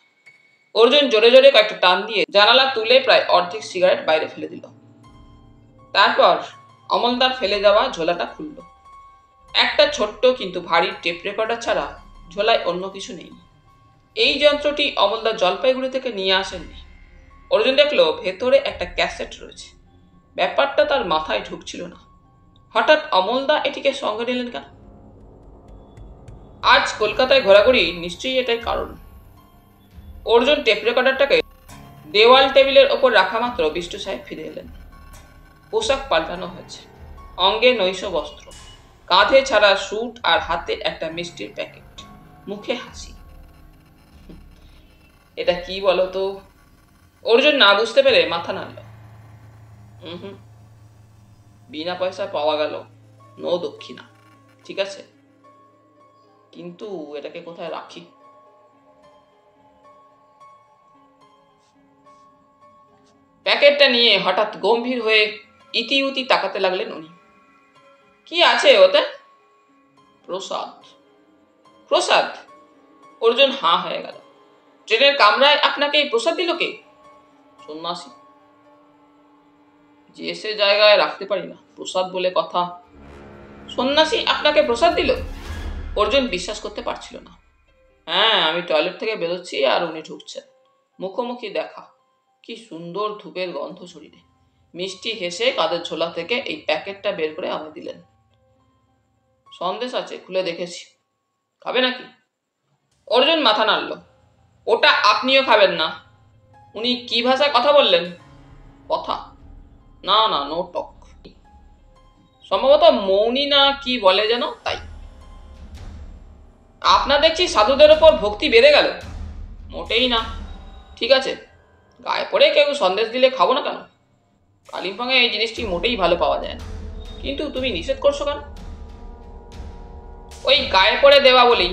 অর্জুন জোরে জোরে কয়েকটা টান দিয়ে জানালা তুলে প্রায় অর্ধেক সিগারেট বাইরে ফেলে দিল। তারপর অমলদার ফেলে যাওয়া ঝোলাটা খুলল। একটা ছোট্ট কিন্তু ভারী টেপ রেকর্ডার ছাড়া ঝোলায় অন্য কিছু নেই। এই যন্ত্রটি অমলদা জলপাইগুড়ি থেকে নিয়ে আসেননি। অর্জুন দেখলো ভেতরে একটা ক্যাসেট রয়েছে। ব্যাপারটা তার মাথায় ঢুকছিল না। হঠাৎ অমলদা এটিকে সঙ্গে নিলেন কেন? আজ কলকাতায় ঘোরাঘুরি, নিশ্চয়ই এটাই কারণ। অর্জুন টেপ রেকর্ডারটাকে দেওয়াল টেবিলের ওপর রাখা মাত্র বিষ্ণু সাহেব ফিরে এলেন। পোশাক পাল্টানো হয়েছে, অঙ্গে নৈশ বস্ত্র, কাঁধে ছাড়া স্যুট আর হাতে একটা মিষ্টির প্যাকেট, মুখে হাসি। এটা কি বলতো? অর্জুন না বুঝতে পেরে মাথা নাড়ল। বিনা পয়সা পাওয়া গেল, নো দক্ষিণা, ঠিক আছে, কিন্তু এটাকে কোথায় রাখি? প্যাকেটটা নিয়ে হঠাৎ গম্ভীর হয়ে ইতিউতি তাকাতে লাগলেন উনি। কি আছে ওতে? প্রসাদ। প্রসাদ? অর্জুন হাঁ হয়ে গেল। ট্রেনের কামরায় আপনাকে এই প্রসাদ দিল কে? সন্ন্যাসী। যে সে জায়গায় রাখতে পারি না, প্রসাদ বলে কথা। সন্ন্যাসী আপনাকে প্রসাদ দিল? অর্জুন বিশ্বাস করতে পারছিল না। হ্যাঁ, আমি টয়লেট থেকে বেরোচ্ছি আর উনি ঢুকছেন। মুখোমুখি দেখা। কি সুন্দর ধূপের গন্ধ শরীরে। মিষ্টি হেসে কাঁধের ঝোলা থেকে এই প্যাকেটটা বের করে আমায় দিলেন। সন্দেশ আছে, খুলে দেখেছি। খাবে নাকি? অর্জুন মাথা নাড়ল। ওটা আপনিও খাবেন না। উনি কি ভাষায় কথা বললেন? কথা? না না, নো টক। সম্ভবত মৌনী না কি বলে যেন, তাই। আপনার দেখছি সাধুদের ওপর ভক্তি বেড়ে গেল। মোটেই না। ঠিক আছে, গায়ে পড়ে কেউ সন্দেশ দিলে খাবো না কেন? কালিম্পংয়ে এই জিনিসটি মোটেই ভালো পাওয়া যায় না। কিন্তু তুমি নিষেধ করছো কেন? ওই গায়ে পড়ে দেওয়া বলেই।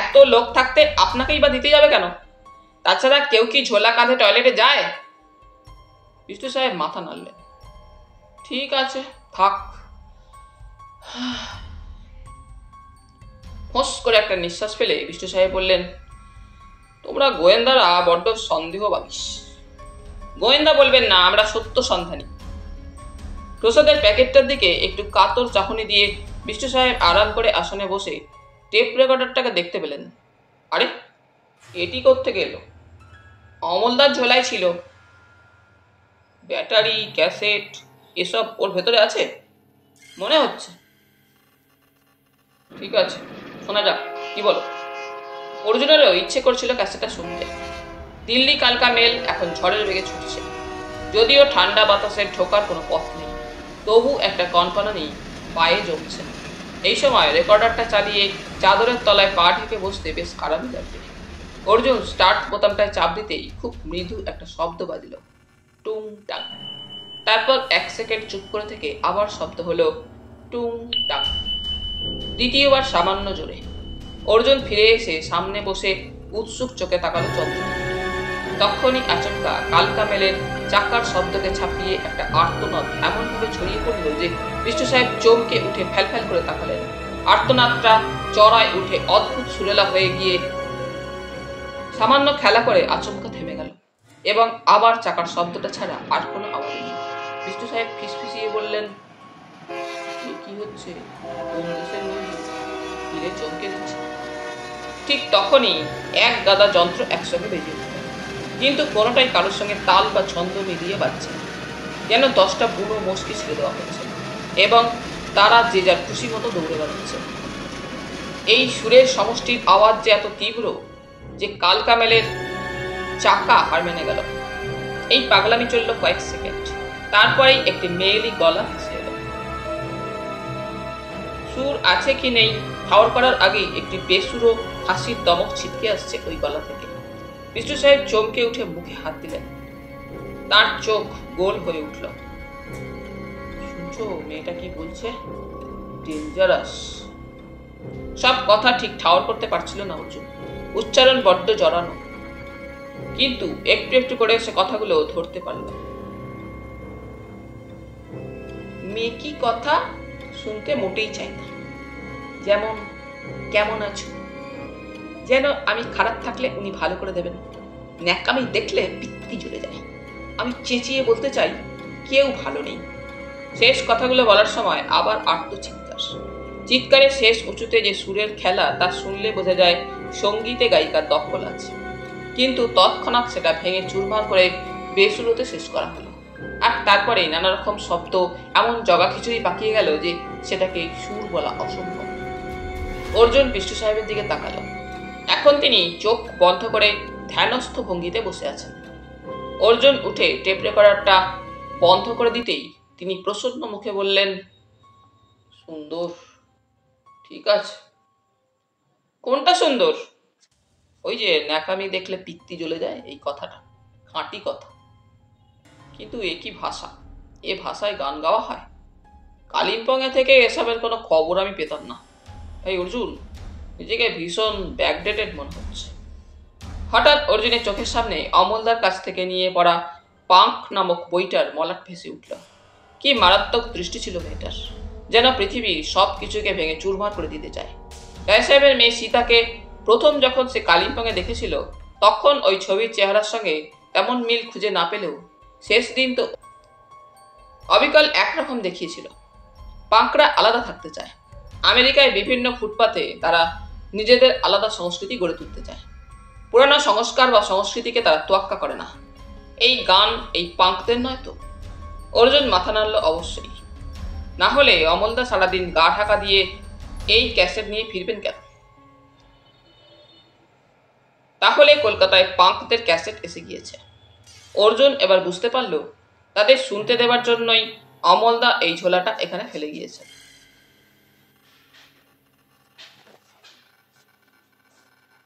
এত লোক থাকতে আপনাকেই বা দিতে যাবে কেন? তাছাড়া কেউ কি ঝোলা কাঁধে টয়লেটে যায়? বিষ্ণু সাহেব মাথা নাড়লেন। ঠিক আছে, থাক। ফোঁস করে একটা নিঃশ্বাস ফেলে বিষ্ণু সাহেব বললেন, তোমরা গোয়েন্দারা বড্ড সন্দেহবাদী। গোয়েন্দা বলবেন না, আমরা সত্য সন্ধানী। প্রসাদের প্যাকেটটার দিকে একটু কাতর চাহনি দিয়ে বিষ্ণু সাহেব আরাম করে আসনে বসে টেপ রেকর্ডারটাকে দেখতে পেলেন। আরে, এটি কোত্থেকে এলো? অমলদার ঝোলায় ছিল। ব্যাটারি, ক্যাসেট এসব ওর ভেতরে আছে মনে হচ্ছে। ঠিক আছে, শোনা যাক, কি বলো? অর্জুনেরও ইচ্ছে করছিল ক্যাসেটটা শুনতে। দিল্লি কালকা মেল এখন ঝড়ের বেগে ছুটছে। যদিও ঠান্ডা বাতাসের ঢোকার কোনো পথ নেই, তবু একটা কনকনানি পায়ে জমছে। এই সময় রেকর্ডারটা চালিয়ে চাদরের তলায় পা ঢেকে বসতে বেশ আরামই লাগবে। অর্জুন স্টার্ট বোতামটায় চাপ দিতেই খুব মৃদু একটা শব্দ বাজিল, টুং টাং। তারপর 1 সেকেন্ড চুপ করে থেকে আবার শব্দ হলো টুং টাং। দ্বিতীয়বার সামান্য জোরে। অর্জুন ফিরে এসে সামনে বসে উৎসুক চোখে তাকালো যন্ত্র। তখনই আচমকা কালকা মেলের চাকার শব্দকে ছাপিয়ে একটা আর্তনাদ এমনভাবে ছড়িয়ে পড়ল যে বিষ্ণু সাহেব চমকে উঠে ফ্যালফ্যাল করে তাকালেন। আর্তনাদটা চড়ায় উঠে অদ্ভুত সুরেলা হয়ে গিয়ে সামান্য খেলা করে আচমকা থেমে গেল এবং আবার চাকার শব্দটা ছাড়া আর কোনো আওয়াজ নেই। বিষ্ণু সাহেব ফিসফিসিয়ে বললেন, কি হচ্ছে? কোন দেশের নদী? ধীরে চমকে দিচ্ছে। ঠিক তখনই এক গাদা যন্ত্র একসঙ্গে বেজে উঠল, কিন্তু কোনোটাই কারোর সঙ্গে তাল বা ছন্দ মিলিয়ে বাজছে না। যেন 10টা বুড়ো মস্কি ছেড়ে দেওয়া হয়েছে এবং তারা যে যার খুশি মতো দৌড়ে বেড়াচ্ছে। এই সুরের সমষ্টির আওয়াজ যে এত তীব্র যে কালকা মেলের চাকা হার মেনে গেল। এই পাগলামি চলল কয়েক সেকেন্ড, তারপরেই একটি মেয়েলি গলা ভেসে এলো। সুর আছে কি নেই ঠাওর করার আগেই একটি বেসুরো হাসির দমক ছিটকে আসছে ওই গলা থেকে। বিষ্ণু সাহেব চমকে উঠে মুখে হাত দিলেন। তার চোখ গোল হয়ে উঠল। শুনছো মেয়েটা কি বলছে? ডেঞ্জারাস। সব কথা ঠিক ঠাওর করতে পারছিল না অর্জুন। উচ্চারণ বড্ড জড়ানো, কিন্তু একটু একটু করে সে কথাগুলো ধরতে পারল। মেয়ে কি কথা শুনতে মোটেই চাই না। যেমন, কেমন আছো? যেন আমি খারাপ থাকলে উনি ভালো করে দেবেন, ন্যাকামি দেখলে পিত্তি জ্বলে যায়। আমি চেঁচিয়ে বলতে চাই, কেউ ভালো নেই। শেষ কথাগুলো বলার সময় আবার আর্তচিৎকার। চিৎকারের শেষ উঁচুতে যে সুরের খেলা তা শুনলে বোঝা যায় সঙ্গীতে গায়িকার দখল আছে, কিন্তু তৎক্ষণাৎ সেটা ভেঙে চুরমার করে বেসুরোতে শেষ করা হলো। আর তারপরে নানা রকম শব্দ এমন জগা খিচুড়ি পাকিয়ে গেল যে সেটাকে সুর বলা অসম্ভব। অর্জুন বিষ্ণু সাহেবের দিকে তাকালো। এখন তিনি চোখ বন্ধ করে ধ্যানস্থ ভঙ্গিতে বসে আছেন। অর্জুন উঠে টেপ রেকর্ডারটা বন্ধ করে দিতেই তিনি প্রসন্ন মুখে বললেন, সুন্দর। ঠিক আছে। কোনটা সুন্দর? ওই যে ন্যাকামি দেখলে পিত্তি জ্বলে যায়, এই কথাটা খাঁটি কথা। কিন্তু এ কি ভাষা? এ ভাষায় গান গাওয়া হয়? কালিম্পংয়ে থেকে এসবের কোনো খবর আমি পেতাম না। এই অর্জুন, নিজেকে ভীষণ ব্যাকডেটেড মনে হচ্ছে। হঠাৎ অর্জুনের চোখের সামনে অমলদার কাছ থেকে নিয়ে পড়া পাঙ্ক নামক বইটার মলাট ভেসে উঠল। কি মারাত্মক দৃষ্টি ছিল মেয়েটার, যেন পৃথিবীর সব কিছুকে ভেঙে চুরমার করে দিতে চায়। রায় সাহেবের মেয়ে সীতাকে প্রথম যখন সে কালিম্পংয়ে দেখেছিল, তখন ওই ছবির চেহারার সঙ্গে তেমন মিল খুঁজে না পেলেও শেষ দিন তো অবিকল একরকম দেখিয়েছিল। পাঙ্করা আলাদা থাকতে চায়। আমেরিকায় বিভিন্ন ফুটপাতে তারা নিজেদের আলাদা সংস্কৃতি গড়ে তুলতে চায়। পুরানো সংস্কার বা সংস্কৃতিকে তারা তোয়াক্কা করে না। এই গান এই পাঙ্কদের নয় তো? অর্জুন মাথা নাড়ল অবশ্যই। না হলে অমলদা সারাদিন গা ঢাকা দিয়ে এই ক্যাসেট নিয়ে ফিরবেন কেন? তাহলে কলকাতায় পাঙ্কদের ক্যাসেট এসে গিয়েছে। অর্জুন এবার বুঝতে পারল তাদের শুনতে দেবার জন্যই অমলদা এই ঝোলাটা এখানে ফেলে গিয়েছে।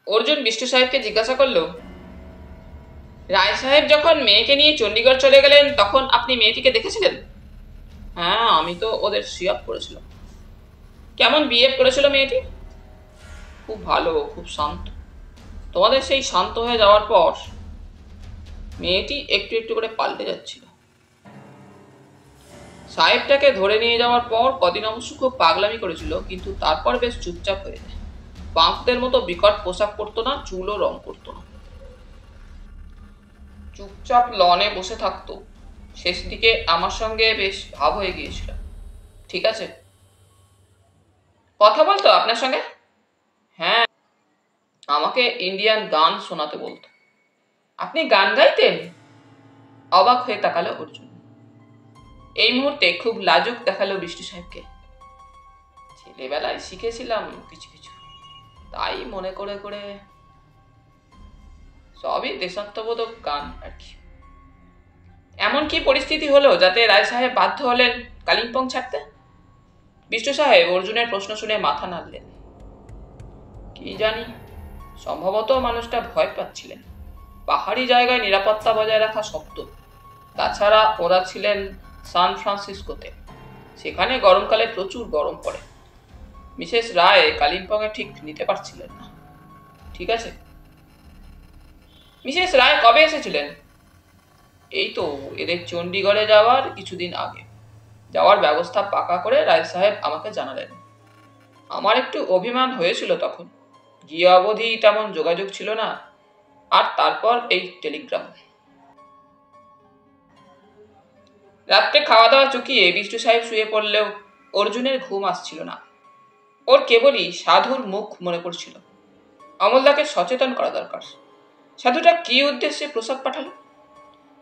অর্জুন বিষ্ণু সাহেবকে জিজ্ঞাসা করল, রায় সাহেব যখন মেয়েকে নিয়ে চণ্ডীগড় চলে গেলেন তখন আপনি মেয়েটিকে দেখেছিলেন? হ্যাঁ, আমি তো ওদের সিয়াপ করেছিলাম। কেমন বিহেভ করেছিল মেয়েটি? খুব ভালো, খুব শান্ত। তোমাদের সেই শান্ত হয়ে যাওয়ার পর মেয়েটি একটু একটু করে পাল্টে যাচ্ছিল। সাহেবটাকে ধরে নিয়ে যাওয়ার পর কদিন অবশ্য খুব পাগলামি করেছিল, কিন্তু তারপর বেশ চুপচাপ হয়ে যায়। পাঙ্কদের মতো বিকট পোশাক পরতো না, চুলও রং করতো না। চুপচাপ লনে বসে থাকতো। শেষ দিকে আমার সঙ্গে বেশ ভাব হয়ে গিয়েছিল। ঠিক আছে, কথা বলতো আপনার সঙ্গে? হ্যাঁ, আমাকে ইন্ডিয়ান গান শোনাতে বলতো। আপনি গান গাইতেন? অবাক হয়ে তাকালো অর্জুন। এই মুহূর্তে খুব লাজুক দেখালো বিষ্ণু সাহেবকে। ছেলেবেলায় শিখেছিলাম কিছু কিছু, তাই মনে করে করে সবই দেশাত্মবোধক গান আর কি। এমন কি পরিস্থিতি হলো যাতে রায় সাহেব বাধ্য হলেন কালিম্পং ছাড়তে? বিষ্ণু সাহেব অর্জুনের প্রশ্ন শুনে মাথা নাড়লেন। কি জানি, সম্ভবত মানুষটা ভয় পাচ্ছিলেন। পাহাড়ি জায়গায় নিরাপত্তা বজায় রাখা শক্ত। তাছাড়া ওরা ছিলেন সান ফ্রান্সিসকোতে, সেখানে গরমকালে প্রচুর গরম পড়ে। মিসেস রায় কালিম্পংয়ে ঠিক নিতে পারছিলেন না। ঠিক আছে, মিসেস রায় কবে এসেছিলেন? এই তো এদের চণ্ডীগড়ে যাওয়ার কিছুদিন আগে। যাওয়ার ব্যবস্থা পাকা করে রায় সাহেব আমাকে জানালেন। আমার একটু অভিমান হয়েছিল তখন, গিয়ে অবধি তেমন যোগাযোগ ছিল না। আর তারপর এই টেলিগ্রাম। রাত্রে খাওয়া দাওয়া চুকিয়ে বিষ্ণু সাহেব শুয়ে পড়লেও অর্জুনের ঘুম আসছিল না। ওর কেবলই সাধুর মুখ মনে পড়ছিল। অমলদাকে সচেতন করা দরকার। সাধুটা কি উদ্দেশ্যে প্রসাদ পাঠালো?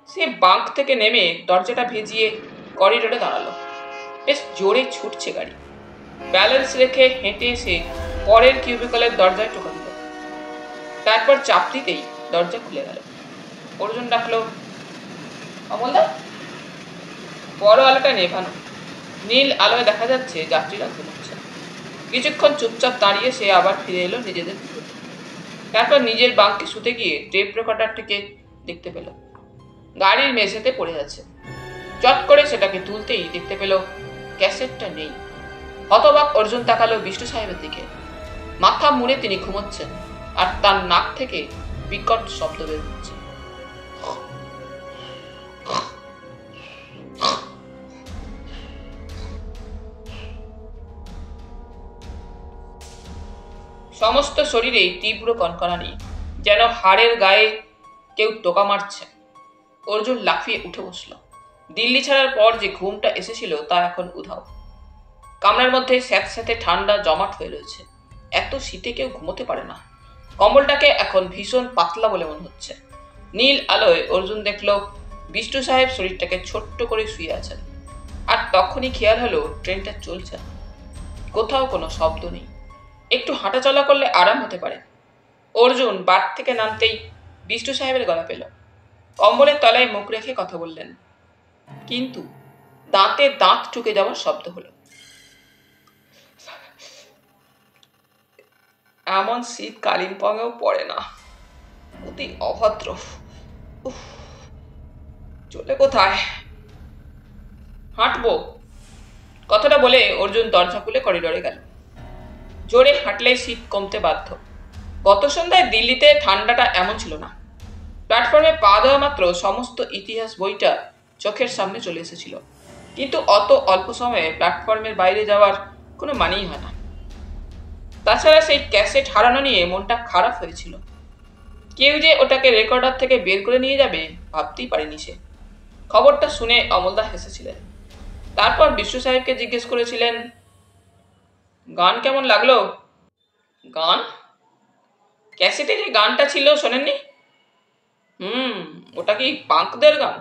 সে বাঙ্ক থেকে নেমে দরজাটা ভেজিয়ে করিডোরে দাঁড়ালো। বেশ জোরে ছুটছে গাড়ি। ব্যালেন্স রেখে হেঁটে এসে পরের কিউবিকলের দরজায় টোকা দিল। তারপর চাপ দিতেই দরজা খুলে গেল। অর্জুন ডাকলো, অমলদা। বড় আলোটা নেভানো। নীল আলোয় দেখা যাচ্ছে যাত্রীরা ঘুমাচ্ছে। কিছুক্ষণ চুপচাপ দাঁড়িয়ে সে আবার ফিরে এলো নিজেদের ভিতরে। তারপর নিজের বাঙ্কে শুতে গিয়ে টেপ রেকর্ডারটিকে দেখতে পেল। গাড়ির মেঝেতে পড়ে আছে। চট করে সেটাকে তুলতেই দেখতে পেল ক্যাসেটটা নেই। হতবাক অর্জুন তাকালো বিষ্ণু সাহেবের দিকে। মাথা মুড়ে তিনি ঘুমোচ্ছেন, আর তার নাক থেকে বিকট শব্দ বের হচ্ছে। সমস্ত শরীরেই তীব্র কনকনানি, যেন হাড়ের গায়ে কেউ টোকা মারছে। অর্জুন লাফিয়ে উঠে বসল। দিল্লি ছাড়ার পর যে ঘুমটা এসেছিল তা এখন উধাও। কামরার মধ্যে স্যাঁতস্যাঁতে ঠান্ডা জমাট হয়ে রয়েছে। এত শীতে কেউ ঘুমোতে পারে না। কম্বলটাকে এখন ভীষণ পাতলা বলে মনে হচ্ছে। নীল আলোয় অর্জুন দেখল বিষ্ণু সাহেব শরীরটাকে ছোট্ট করে শুয়ে আছেন। আর তখনই খেয়াল হলো ট্রেনটা চলছে না। কোথাও কোনো শব্দ নেই। একটু হাঁটাচলা করলে আরাম হতে পারে। অর্জুন বাট থেকে নামতেই বিষ্ণু সাহেবের গলা পেল। কম্বলের তলায় মুখ রেখে কথা বললেন, কিন্তু দাঁতে দাঁত ঠুকে যাওয়ার শব্দ হলো। এমন শীত কালিম্পংয়েও পড়ে না। অতি অভদ্র। চলে কোথায়? হাঁটবো। কথাটা বলে অর্জুন দরজা খুলে করিডোরে গেল। জোরে হাঁটলেই শীত কমতে বাধ্য। গত সন্ধ্যায় দিল্লিতে ঠান্ডাটা এমন ছিল না। প্ল্যাটফর্মে পা দেওয়া মাত্র সমস্ত ইতিহাস বইটা চোখের সামনে চলে এসেছিল, কিন্তু অত অল্প সময়ে প্ল্যাটফর্মের বাইরে যাওয়ার কোনো মানেই হয় না। তাছাড়া সেই ক্যাসেট হারানো নিয়ে মনটা খারাপ হয়েছিল। কেউ যে ওটাকে রেকর্ডার থেকে বের করে নিয়ে যাবে ভাবতেই পারেনি সে। খবরটা শুনে অমলদা হেসেছিলেন। তারপর বিষ্ণু সাহেবকে জিজ্ঞেস করেছিলেন, গান কেমন লাগলো? গান? ক্যাসেটে যে গানটা ছিল শোনেননি? ওটা কি পাঙ্কদের গান?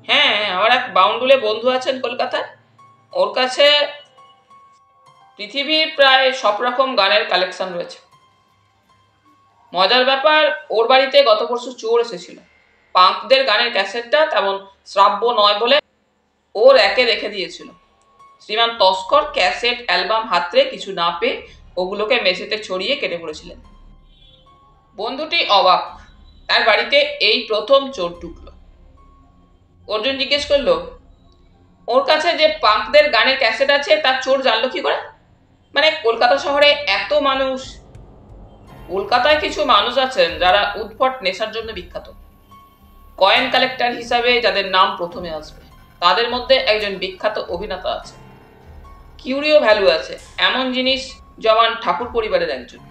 হ্যাঁ, আমার এক বাউন্ডুলে বন্ধু আছেন কলকাতায়, ওর কাছে পৃথিবীর প্রায় সব রকম গানের কালেকশন রয়েছে। মজার ব্যাপার, ওর বাড়িতে গত পরশু চোর এসেছিল। পাঙ্কদের গানের ক্যাসেটটা তেমন শ্রাব্য নয় বলে ওর একে রেখে দিয়েছিল। শ্রীমান তস্কর ক্যাসেট অ্যালবাম হাতড়ে কিছু না পেয়ে ওগুলোকে মেঝেতে ছড়িয়ে কেটে পড়েছিলেন। বন্ধুটি অবাক, তার বাড়িতে এই প্রথম চোর ঢুকলো। অর্জুন জিজ্ঞেস করলো, ওর কাছে যে পাঙ্কদের গানের ক্যাসেট আছে তার চোর জানলো কি করে? মানে কলকাতা শহরে এত মানুষ। কলকাতায় কিছু মানুষ আছেন যারা উদ্ভট নেশার জন্য বিখ্যাত। কয়েন কালেক্টর হিসাবে যাদের নাম প্রথমে আসবে তাদের মধ্যে একজন বিখ্যাত অভিনেতা আছে। কিউরিও ভ্যালু আছে, এমন জিনিস জওয়ান ঠাকুর পরিবারের একজন।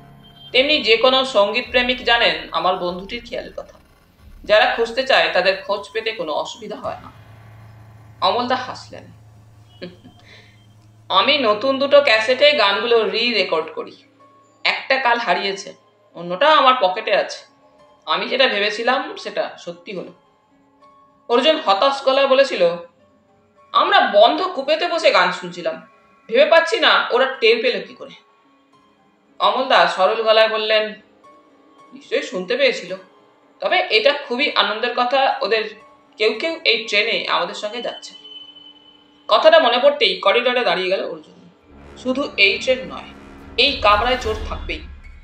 তেমনি যে কোনো সঙ্গীত প্রেমিক জানেন আমার বন্ধুটির খেয়ালের কথা। যারা খুঁজতে চায় তাদের খোঁজ পেতে কোনো অসুবিধা হয় না। অমলদা হাসলেন। আমি নতুন দুটো ক্যাসেটে গানগুলো রেকর্ড করি। একটা কাল হারিয়েছে, অন্যটা আমার পকেটে আছে। আমি যেটা ভেবেছিলাম সেটা সত্যি হলো। অর্জুন হতাশ গলায় বলেছিল, আমরা বন্ধ কুপেতে বসে গান শুনছিলাম, ভেবে পাচ্ছি না ওরা টের পেল কি করে। অমলদা সরল গলায় বললেন, নিশ্চয়ই শুনতে পেয়েছিল। তবে এটা খুবই আনন্দের কথা, ওদের কেউ কেউ এই ট্রেনে আমাদের সঙ্গে যাচ্ছে। কথাটা মনে পড়তেই করিডোরে দাঁড়িয়ে গেল অর্জুন। শুধু এই ট্রেন নয়, এই কামরায় চোর থাকবেই,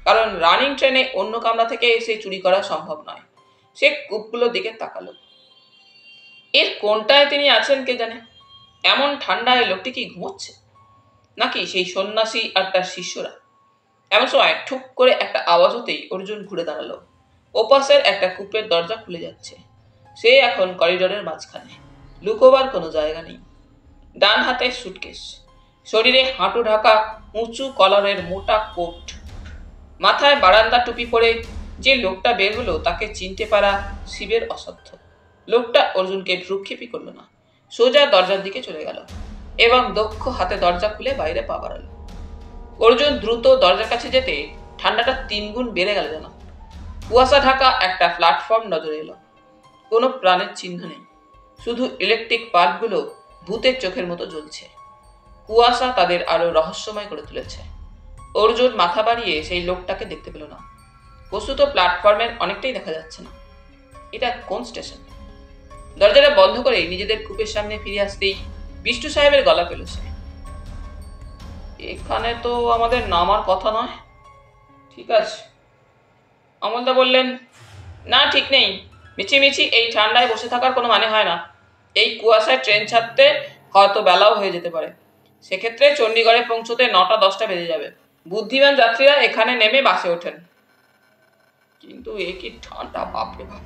কারণ রানিং ট্রেনে অন্য কামরা থেকে এসে চুরি করা সম্ভব নয়। সে কূপগুলোর দিকে তাকালো। এর কোনটায় তিনি আছেন কে জানে। এমন ঠান্ডায় লোকটি কি ঘুমোচ্ছে, নাকি সেই সন্ন্যাসী আর তার শিষ্যরা? এমন সময় ঠুক করে একটা আওয়াজ হতেই অর্জুন ঘুরে দাঁড়ালো। ওপাশের একটা কূপের দরজা খুলে যাচ্ছে। সে এখন করিডোরের মাঝখানে, লুকোবার কোনো জায়গা নেই। ডান হাতে সুটকেস, শরীরে হাঁটু ঢাকা উঁচু কলারের মোটা কোট, মাথায় বারান্দা টুপি পরে যে লোকটা বের হলো তাকে চিনতে পারা শিবের অসাধ্য। লোকটা অর্জুনকে ভ্রুক্ষেপই করলো না, সোজা দরজার দিকে চলে গেল এবং দক্ষ হাতে দরজা খুলে বাইরে পা বাড়ালো। অর্জুন দ্রুত দরজার কাছে যেতে ঠান্ডাটা 3 গুণ বেড়ে গেল যেন। কুয়াশা ঢাকা একটা প্ল্যাটফর্ম নজরে এলো। কোনো প্রাণের চিহ্ন নেই, শুধু ইলেকট্রিক বাল্বগুলো ভূতের চোখের মতো জ্বলছে। কুয়াশা তাদের আরো রহস্যময় করে তুলেছে। অর্জুন মাথা বাড়িয়ে সেই লোকটাকে দেখতে পেল না। বস্তুত প্ল্যাটফর্মের অনেকটাই দেখা যাচ্ছে না। এটা কোন স্টেশন? দরজাটা বন্ধ করে নিজেদের কূপের সামনে ফিরে আসতেই বিষ্ণু সাহেবের গলা পেল সে। এখানে তো আমাদের নামার কথা নয়। ঠিক আছে। অমলদা বললেন, না ঠিক নেই। মিছিমিছি এই ঠান্ডায় বসে থাকার কোনো মানে হয় না। এই কুয়াশায় ট্রেন ছাড়তে হয়তো বেলাও হয়ে যেতে পারে। সেক্ষেত্রে চণ্ডীগড়ে পৌঁছতে 9টা-10টা বেজে যাবে। বুদ্ধিমান যাত্রীরা এখানে নেমে বাসে ওঠেন। কিন্তু এ কি ঠান্ডা, বাপরে বাপ।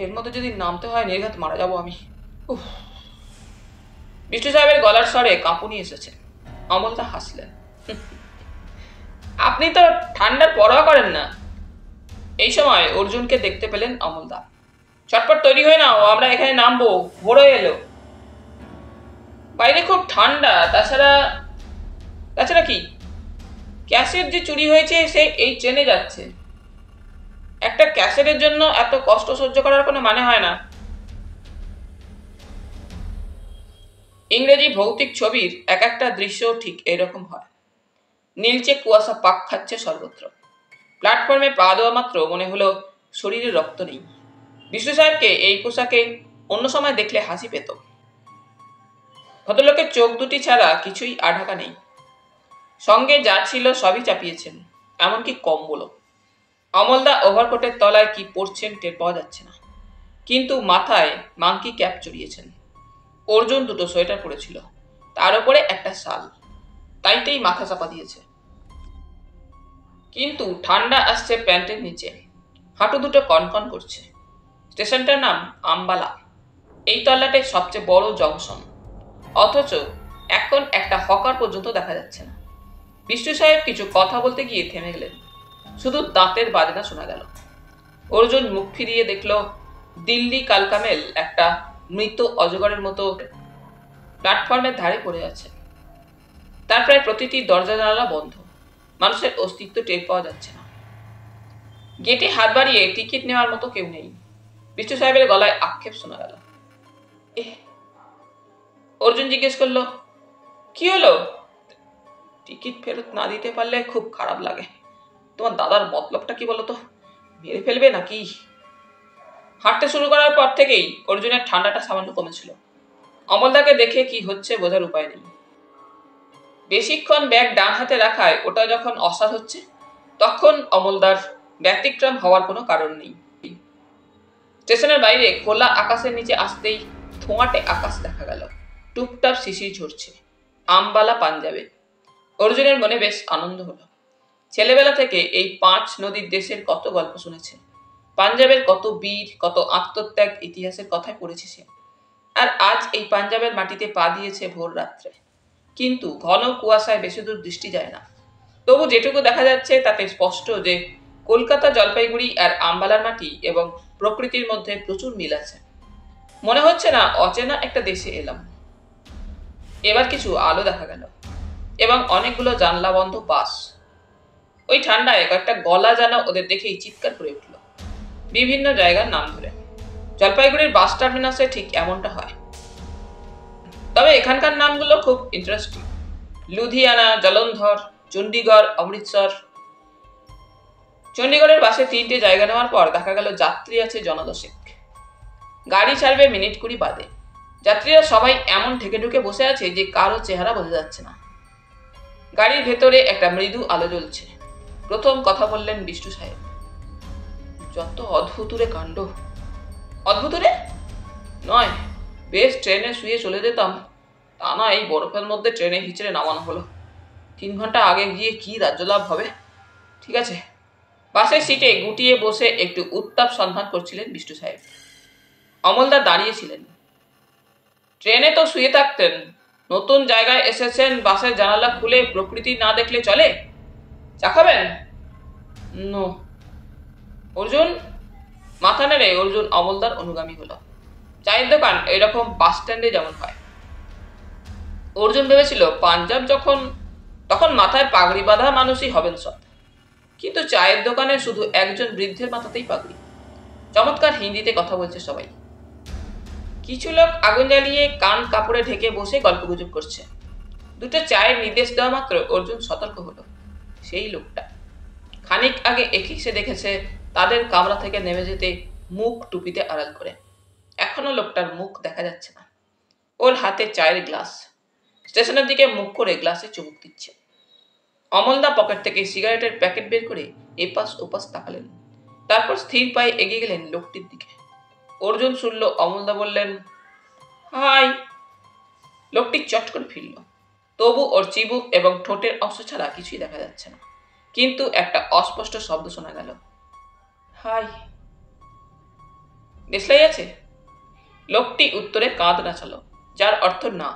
এর মধ্যে যদি নামতে হয় নির্ঘাত মারা যাবো আমি। বিষ্ণু সাহেবের গলার স্বরে কাঁপুনি এসেছে। অমলদা হাসলেন। আপনি তো ঠান্ডার পরোয়া করেন না। এই সময় অর্জুনকে দেখতে পেলেন অমলদা। চটপট তৈরি হয়ে নাও, আমরা এখানে নামবো, ভোর হয়ে এলো। বাইরে খুব ঠান্ডা। তাছাড়া কি, ক্যাসেট যে চুরি হয়েছে সে এই ট্রেনে যাচ্ছে। একটা ক্যাসেটের জন্য এত কষ্ট সহ্য করার কোনো মানে হয় না। ইংরেজি ভৌতিক ছবির এক একটা দৃশ্য ঠিক এরকম হয়। নীলচে কুয়াশা পাক খাচ্ছে সর্বত্র। প্ল্যাটফর্মে পা দেওয়া মাত্র মনে হলো শরীরে রক্ত নেই। বিষ্ণু সাহেবকে এই পোশাকে অন্য সময় দেখলে হাসি পেত। ভদ্রলোকের চোখ দুটি ছাড়া কিছুই আঢাকা নেই। সঙ্গে যা ছিল সবই চাপিয়েছেন, এমনকি কম্বলও। অমলদা ওভারকোটের তলায় কি পরছেন টের পাওয়া যাচ্ছে না, কিন্তু মাথায় মাংকি ক্যাপ জড়িয়েছেন। অর্জুন দুটো সোয়েটার পরেছিল, তার উপরে একটা শাল, তাইতেই মাথা চাপা দিয়েছে। কিন্তু ঠান্ডা আসছে প্যান্টের নিচে। হাঁটু দুটো কনকন করছে। স্টেশনটার নাম আম্বালা। এই তল্লাটে সবচেয়ে বড় জংশন, অথচ এখন একটা হকার পর্যন্ত দেখা যাচ্ছে না। বিষ্ণু সাহেব কিছু কথা বলতে গিয়ে থেমে গেলেন। শুধু দাঁতের বাজনা শোনা গেল। অর্জুন মুখ ফিরিয়ে দেখল দিল্লি কালকামেল একটা মৃত অজগরের মতো প্ল্যাটফর্মের ধারে পড়ে আছে। তার প্রায় প্রতিটি দরজা জানালা বন্ধ। মানুষের অস্তিত্ব টের পাওয়া যাচ্ছে না। গেটে হাত বাড়িয়ে টিকিট নেওয়ার মতো কেউ নেই। বিষ্ণু সাহেবের গলায় আক্ষেপ শোনা গেল। অর্জুন জিজ্ঞেস করলো, কি হলো? টিকিট ফেরত না দিতে পারলে খুব খারাপ লাগে। তোমার দাদার মতলবটা কি বলতো? মেরে ফেলবে নাকি? হাঁটতে শুরু করার পর থেকেই অর্জুনের ঠান্ডাটা সামান্য কমেছিল। অমলদাকে দেখে কি হচ্ছে বোঝার উপায় নেই। বেশিক্ষণ ব্যাগ ডান হাতে রাখায় ওটা যখন অসাড় হচ্ছে, তখন অমলদার ব্যতিক্রম হওয়ার কোনো কারণ নেই। স্টেশনের বাইরে খোলা আকাশের নিচে আসতেই ধোঁয়াটে আকাশ দেখা গেল। টুপটাপ শিশির ঝরছে। আম্বালা পাঞ্জাবে। অর্জুনের মনে বেশ আনন্দ হলো। ছেলেবেলা থেকে এই 5 নদীর দেশের কত গল্প শুনেছে। পাঞ্জাবের কত বীর, কত আত্মত্যাগ ইতিহাসের কথাই পড়েছে সে। আর আজ এই পাঞ্জাবের মাটিতে পা দিয়েছে ভোর রাত্রে। কিন্তু ঘন কুয়াশায় বেশি দূর দৃষ্টি যায় না। তবু যেটুকু দেখা যাচ্ছে তাতে স্পষ্ট যে কলকাতা, জলপাইগুড়ি আর আম্বালার মাটি এবং প্রকৃতির মধ্যে প্রচুর মিল আছে। মনে হচ্ছে না অচেনা একটা দেশে এলাম। এবার কিছু আলো দেখা গেল এবং অনেকগুলো জানলা বন্ধ বাস। ওই ঠান্ডায় কয়েকটা গলা জানা ওদের দেখেই চিৎকার করে উঠল, বিভিন্ন জায়গার নাম ধরে। জলপাইগুড়ির বাস টার্মিনাসে ঠিক এমনটা হয়। তবে এখানকার নামগুলো খুব ইন্টারেস্টিং। লুধিয়ানা, জলন্ধর, চণ্ডীগড়, অমৃতসর। চণ্ডীগড়ের বাসে 3টে জায়গা নেওয়ার পর দেখা গেল যাত্রী আছে জনদশেক। গাড়ি ছাড়বে মিনিট 20 বাদে। যাত্রীরা সবাই এমন ঢেকে ঢুকে বসে আছে যে কারো চেহারা বোঝা যাচ্ছে না। গাড়ির ভেতরে একটা মৃদু আলো জ্বলছে। প্রথম কথা বললেন বিষ্ণু সাহেব। যত অদ্ভুতুরে কাণ্ড। অদ্ভুতুরে নয়, বেশ ট্রেনে শুয়ে চলে যেতাম, তা না এই বরফের মধ্যে ট্রেনে হিচড়ে নামানো হলো। 3 ঘন্টা আগে গিয়ে কি রাজ্য লাভ হবে। ঠিক আছে। বাসের সিটে গুটিয়ে বসে একটু উত্তাপ সন্ধান করছিলেন বিষ্ণু সাহেব। অমলদা দাঁড়িয়েছিলেন। ট্রেনে তো শুয়ে থাকতেন, নতুন জায়গায় এসেছেন, বাসের জানালা খুলে প্রকৃতি না দেখলে চলে? চা খাবেন? নো। অর্জুন মাথা নেড়ে অর্জুন অমলদার অনুগামী হলো। চায়ের দোকান এরকম বাস স্ট্যান্ডে যেমন হয়। অর্জুন ভেবেছিল পাঞ্জাব তখন মাথায় পাগড়ি বাঁধা মানুষই হবেন সব, কিন্তু চায়ের দোকানে শুধু একজন বৃদ্ধের মাথাতেই পাগড়ি। চমৎকার হিন্দিতে কথা বলছে সবাই। কিছু লোক আগুন জ্বালিয়ে কান কাপড়ে ঢেকে বসে গল্পগুজব করছে। 2টো চায়ের নির্দেশ দেওয়া মাত্র অর্জুন সতর্ক হলো। সেই লোকটা খানিক আগে এসে দেখেছে তাদের কামরা থেকে নেমে যেতে মুখ টুপিতে আড়াল করে। এখনো লোকটার মুখ দেখা যাচ্ছে না। ওর হাতে চায়ের গ্লাস। স্টেশনের দিকে মুখ করে গ্লাসে চুমুক দিচ্ছে। অমলদা পকেট থেকে সিগারেটের প্যাকেট বের করে এপাশ ওপাশ তাকালেন। তারপর স্থির পায়ে এগিয়ে গেলেন লোকটির দিকে। অর্জুন শুনল অমলদা বললেন, হাই। লোকটি চট করে ফিরল। তবু ওর চিবুক এবং ঠোঁটের অংশ ছাড়া কিছুই দেখা যাচ্ছে না। কিন্তু একটা অস্পষ্ট শব্দ শোনা গেল, হাই। দেশলাই আছে? লোকটি উত্তরে কাঁধ নাচালো, যার অর্থ না।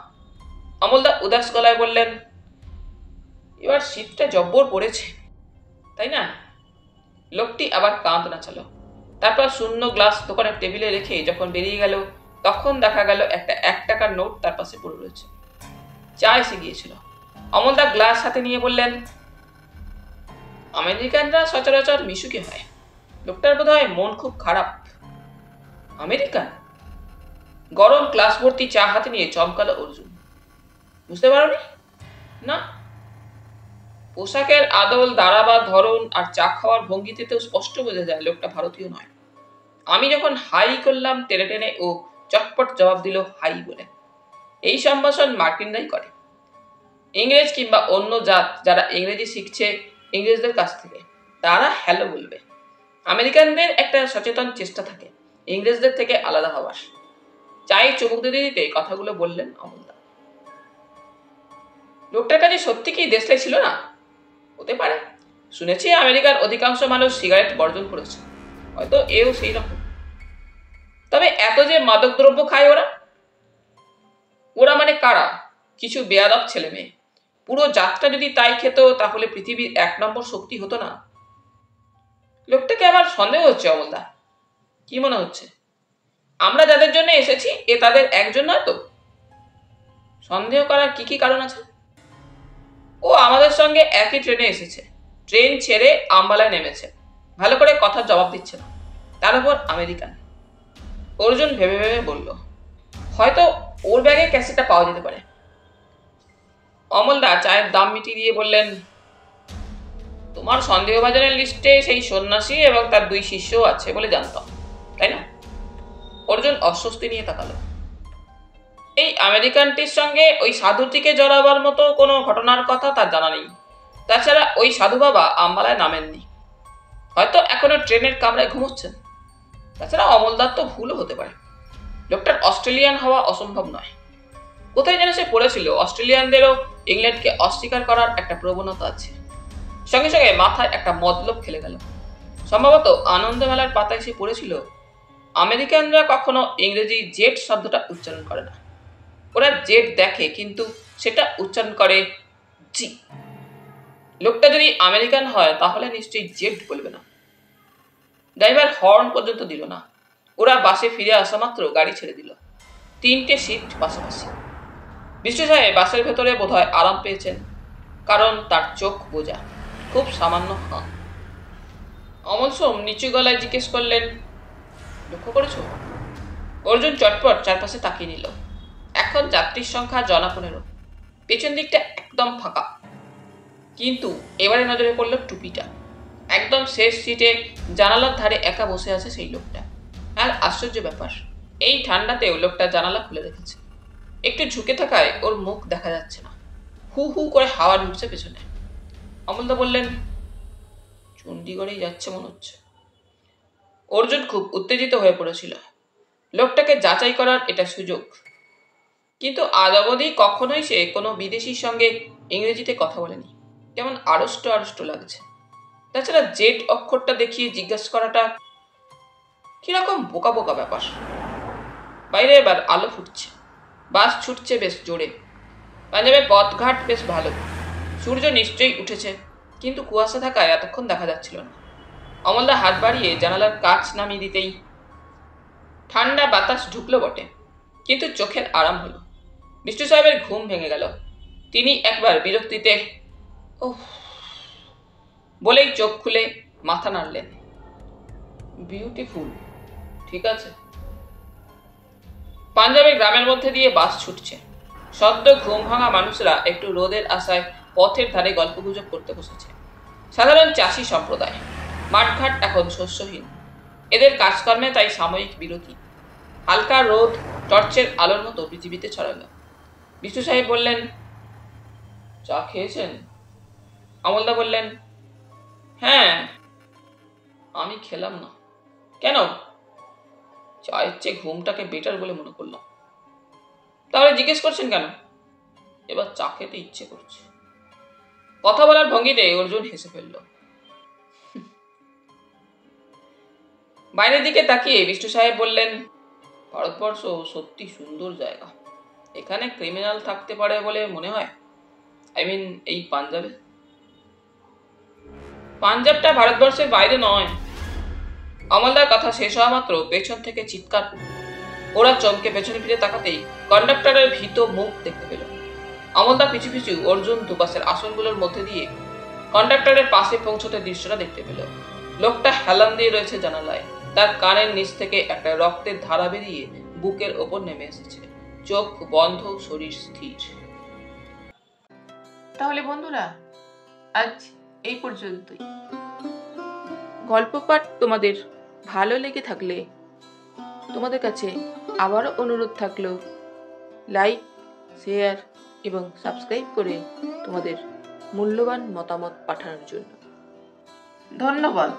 অমলদা উদাস গলায় বললেন, এবার শীতটা জব্বর পড়েছে, তাই না? লোকটি আবার কাঁধ নাচালো। তারপর শূন্য গ্লাস দোকানের টেবিলে রেখে যখন বেরিয়ে গেল, তখন দেখা গেল একটা 1 টাকার নোট তার পাশে পড়ে রয়েছে। চা এসে গিয়েছিল। অমলদা গ্লাস হাতে নিয়ে বললেন, আমেরিকানরা সচরাচর মিশুকে হয়। লোকটার বোধ হয় মন খুব খারাপ। আমেরিকান? গরম গ্লাস ভর্তি চা হাতে নিয়ে চমকালো অর্জুন। বুঝতে পারোনি? না। পোশাকের আদল, দাঁড়াবা ধরন আর চা খাওয়ার ভঙ্গিতেও স্পষ্ট বোঝা যায় লোকটা ভারতীয় নয়। আমি যখন হাই করলাম টেনে টেনে ও চটপট জবাব দিল হাই বলে। এই সম্ভাষণ মার্কিনরাই করে। ইংরেজ কিংবা অন্য জাত যারা ইংরেজি শিখছে ইংরেজদের কাছ থেকে, তারা হ্যালো বলবে। আমেরিকানদের একটা সচেতন চেষ্টা থাকে ইংরেজদের থেকে আলাদা হওয়ার। চায়ে চুমুক দিতে দিতে কথাগুলো বললেন অমলদা। লোকটার কাছে সত্যি কি দেশলাই ছিল না? হতে পারে। শুনেছি আমেরিকার অধিকাংশ মানুষ সিগারেট বর্জন করেছে। হয়তো এও সেই রকম। তবে এত যে মাদক দ্রব্য খায় ওরা, ওরা মানে কারা? কিছু বেয়াদব ছেলে মেয়ে। পুরো জাতটা যদি তাই খেত তাহলে পৃথিবীর 1 নম্বর শক্তি হতো না। লোকটাকে আবার সন্দেহ হচ্ছে অমলদা। কি মনে হচ্ছে? আমরা যাদের জন্য এসেছি এ তাদের একজন নয় তো? সন্দেহ করার কি কি কারণ আছে? ও আমাদের সঙ্গে একই ট্রেনে এসেছে, ট্রেন ছেড়ে আম্বালায় নেমেছে, ভালো করে কথার জবাব দিচ্ছে না, তার উপর আমেরিকান। অর্জুন ভেবে ভেবে বলল, হয়তো ওর ব্যাগে ক্যাসেটটা পাওয়া যেতে পারে। অমলদা চায়ের দাম মিটিয়ে দিয়ে বললেন, তোমার সন্দেহভাজনের লিস্টে সেই সন্ন্যাসী এবং তার 2 শিষ্যও আছে বলে জানতাম, তাই না? অর্জুন অস্বস্তি নিয়ে তাকালো। এই আমেরিকানটির সঙ্গে ওই সাধুটিকে জড়াবার মতো কোনো ঘটনার কথা তার জানা নেই। তাছাড়া ওই সাধু বাবা আম্বালায় নামেননি, হয়তো এখনো ট্রেনের কামরায় ঘুমোচ্ছেন। তাছাড়া অমলদার তো ভুলও হতে পারে, লোকটার অস্ট্রেলিয়ান হওয়া অসম্ভব নয়। কোথায় যেন সে পড়েছিল অস্ট্রেলিয়ানদেরও ইংল্যান্ডকে অস্বীকার করার একটা প্রবণতা আছে। সঙ্গে সঙ্গে মাথায় একটা মতলব খেলে গেল। সম্ভবত আনন্দ মেলার পাতায় সে পড়েছিল আমেরিকানরা কখনো ইংরেজি জেট শব্দটা উচ্চারণ করে না, ওরা জেট দেখে কিন্তু সেটা উচ্চারণ করে জি। লোকটা যদি আমেরিকান হয় তাহলে নিশ্চয়ই জেট বলবে না। ড্রাইভার হর্ন পর্যন্ত দিল না। ওরা বাসে ফিরে আসা মাত্র গাড়ি ছেড়ে দিল। 3টে সিট পাশাপাশি। বিষ্ণু সাহেব বাসের ভেতরে বোধহয় আরাম পেয়েছেন, কারণ তার চোখ বোঝা, খুব সামান্য হাঁ। অমল সোম নিচু গলায় জিজ্ঞেস করলেন, লক্ষ্য করেছো? অর্জুন চটপট চারপাশে তাকিয়ে নিল। এখন যাত্রীর সংখ্যা জনা 15। পেছন দিকটা একদম ফাঁকা, কিন্তু এবারে নজরে পড়ল টুপিটা। একদম শেষ সিটে জানালার ধারে একা বসে আছে সেই লোকটা। আর আশ্চর্য ব্যাপার, এই ঠান্ডাতেও লোকটা জানালা খুলে রেখেছে। একটু ঝুঁকে থাকায় ওর মুখ দেখা যাচ্ছে না। হু হু করে হাওয়া ঢুকছে পেছনে। অমলদা বললেন, চণ্ডীগড়েই যাচ্ছে মনে হচ্ছে। অর্জুন খুব উত্তেজিত হয়ে পড়েছিল। লোকটাকে যাচাই করার এটা সুযোগ, কিন্তু আজ অবধি কখনোই সে কোনো বিদেশির সঙ্গে ইংরেজিতে কথা বলেনি। কেমন আড়ষ্ট আড়ষ্ট লাগছে। তাছাড়া জেড অক্ষরটা দেখিয়ে জিজ্ঞাসা করাটা কিরকম বোকা বোকা ব্যাপার। বাইরে এবার আলো ফুটছে, বাস ছুটছে বেশ জোরে। পাঞ্জাবের পথঘাট বেশ ভালো। সূর্য নিশ্চয়ই উঠেছে, কিন্তু কুয়াশা থাকায় এতক্ষণ দেখা যাচ্ছিল না। অমলদা হাত বাড়িয়ে জানালার কাচ নামিয়ে দিতেই ঠান্ডা বাতাস ঢুকলো বটে, কিন্তু চোখের আরাম হলো। বিষ্ণু সাহেবের ঘুম ভেঙে গেল। তিনি একবার বিরক্তিতে ওহ বলেই চোখ খুলে মাথা নাড়লেন। বিউটিফুল, ঠিক আছে। পাঞ্জাবের গ্রামের মধ্যে দিয়ে বাস ছুটছে। সদ্য ঘুম ভাঙা মানুষরা একটু রোদের আশায় পথের ধারে গল্পগুজব করতে বসেছে। সাধারণ চাষি সম্প্রদায়। মাঠঘাট এখন শস্যহীন। এদের কাজকর্মে তাই সাময়িক বিরতি। হালকা রোদ টর্চের আলোর মতো পৃথিবীতে ছড়ালো। বিষ্ণু সাহেব বললেন, চা খেয়েছেন? অমলদা বললেন, হ্যাঁ। আমি খেলাম না। কেন? চায়ের চেয়ে ঘুমটাকে বেটার বলে মনে করলাম। তাহলে জিজ্ঞেস করছেন কেন? এবার চা খেতে ইচ্ছে করছে। কথা বলার ভঙ্গিতে অর্জুন হেসে ফেলল। বাইরের দিকে তাকিয়ে বিষ্ণু সাহেব বললেন, ভারতবর্ষ সত্যি সুন্দর জায়গা। এখানে ক্রিমিনাল থাকতে পারে বলে মনে হয়। এই পাঞ্জাবে। পাঞ্জাবটা ভারতবর্ষের বাইরে নয়। অমলদার কথা শেষ হওয়া মাত্র পেছন থেকে চিৎকার। ওরা চমকে পেছনে ফিরে তাকাতেই কন্ডাক্টরের ভীত মুখ দেখতে পেল। অমলদা পিছু পিছু অর্জুন দুপাশের আসনগুলোর মধ্যে দিয়ে কন্ডাক্টরের পাশে পৌঁছতে দৃশ্যটা দেখতে পেল। লোকটা হেলান দিয়ে রয়েছে জানালায়। তার কানের নিচ থেকে একটা রক্তের ধারা বেরিয়ে বুকের ওপর নেমে এসেছে। চোখ বন্ধ, শরীর স্থির। তাহলে বন্ধুরা, আজ এই পর্যন্তই। গল্প পাঠ তোমাদের ভালো লেগে থাকলে তোমাদের কাছে আবারও অনুরোধ থাকলো, লাইক, শেয়ার এবং সাবস্ক্রাইব করে তোমাদের মূল্যবান মতামত পাঠানোর জন্য। ধন্যবাদ।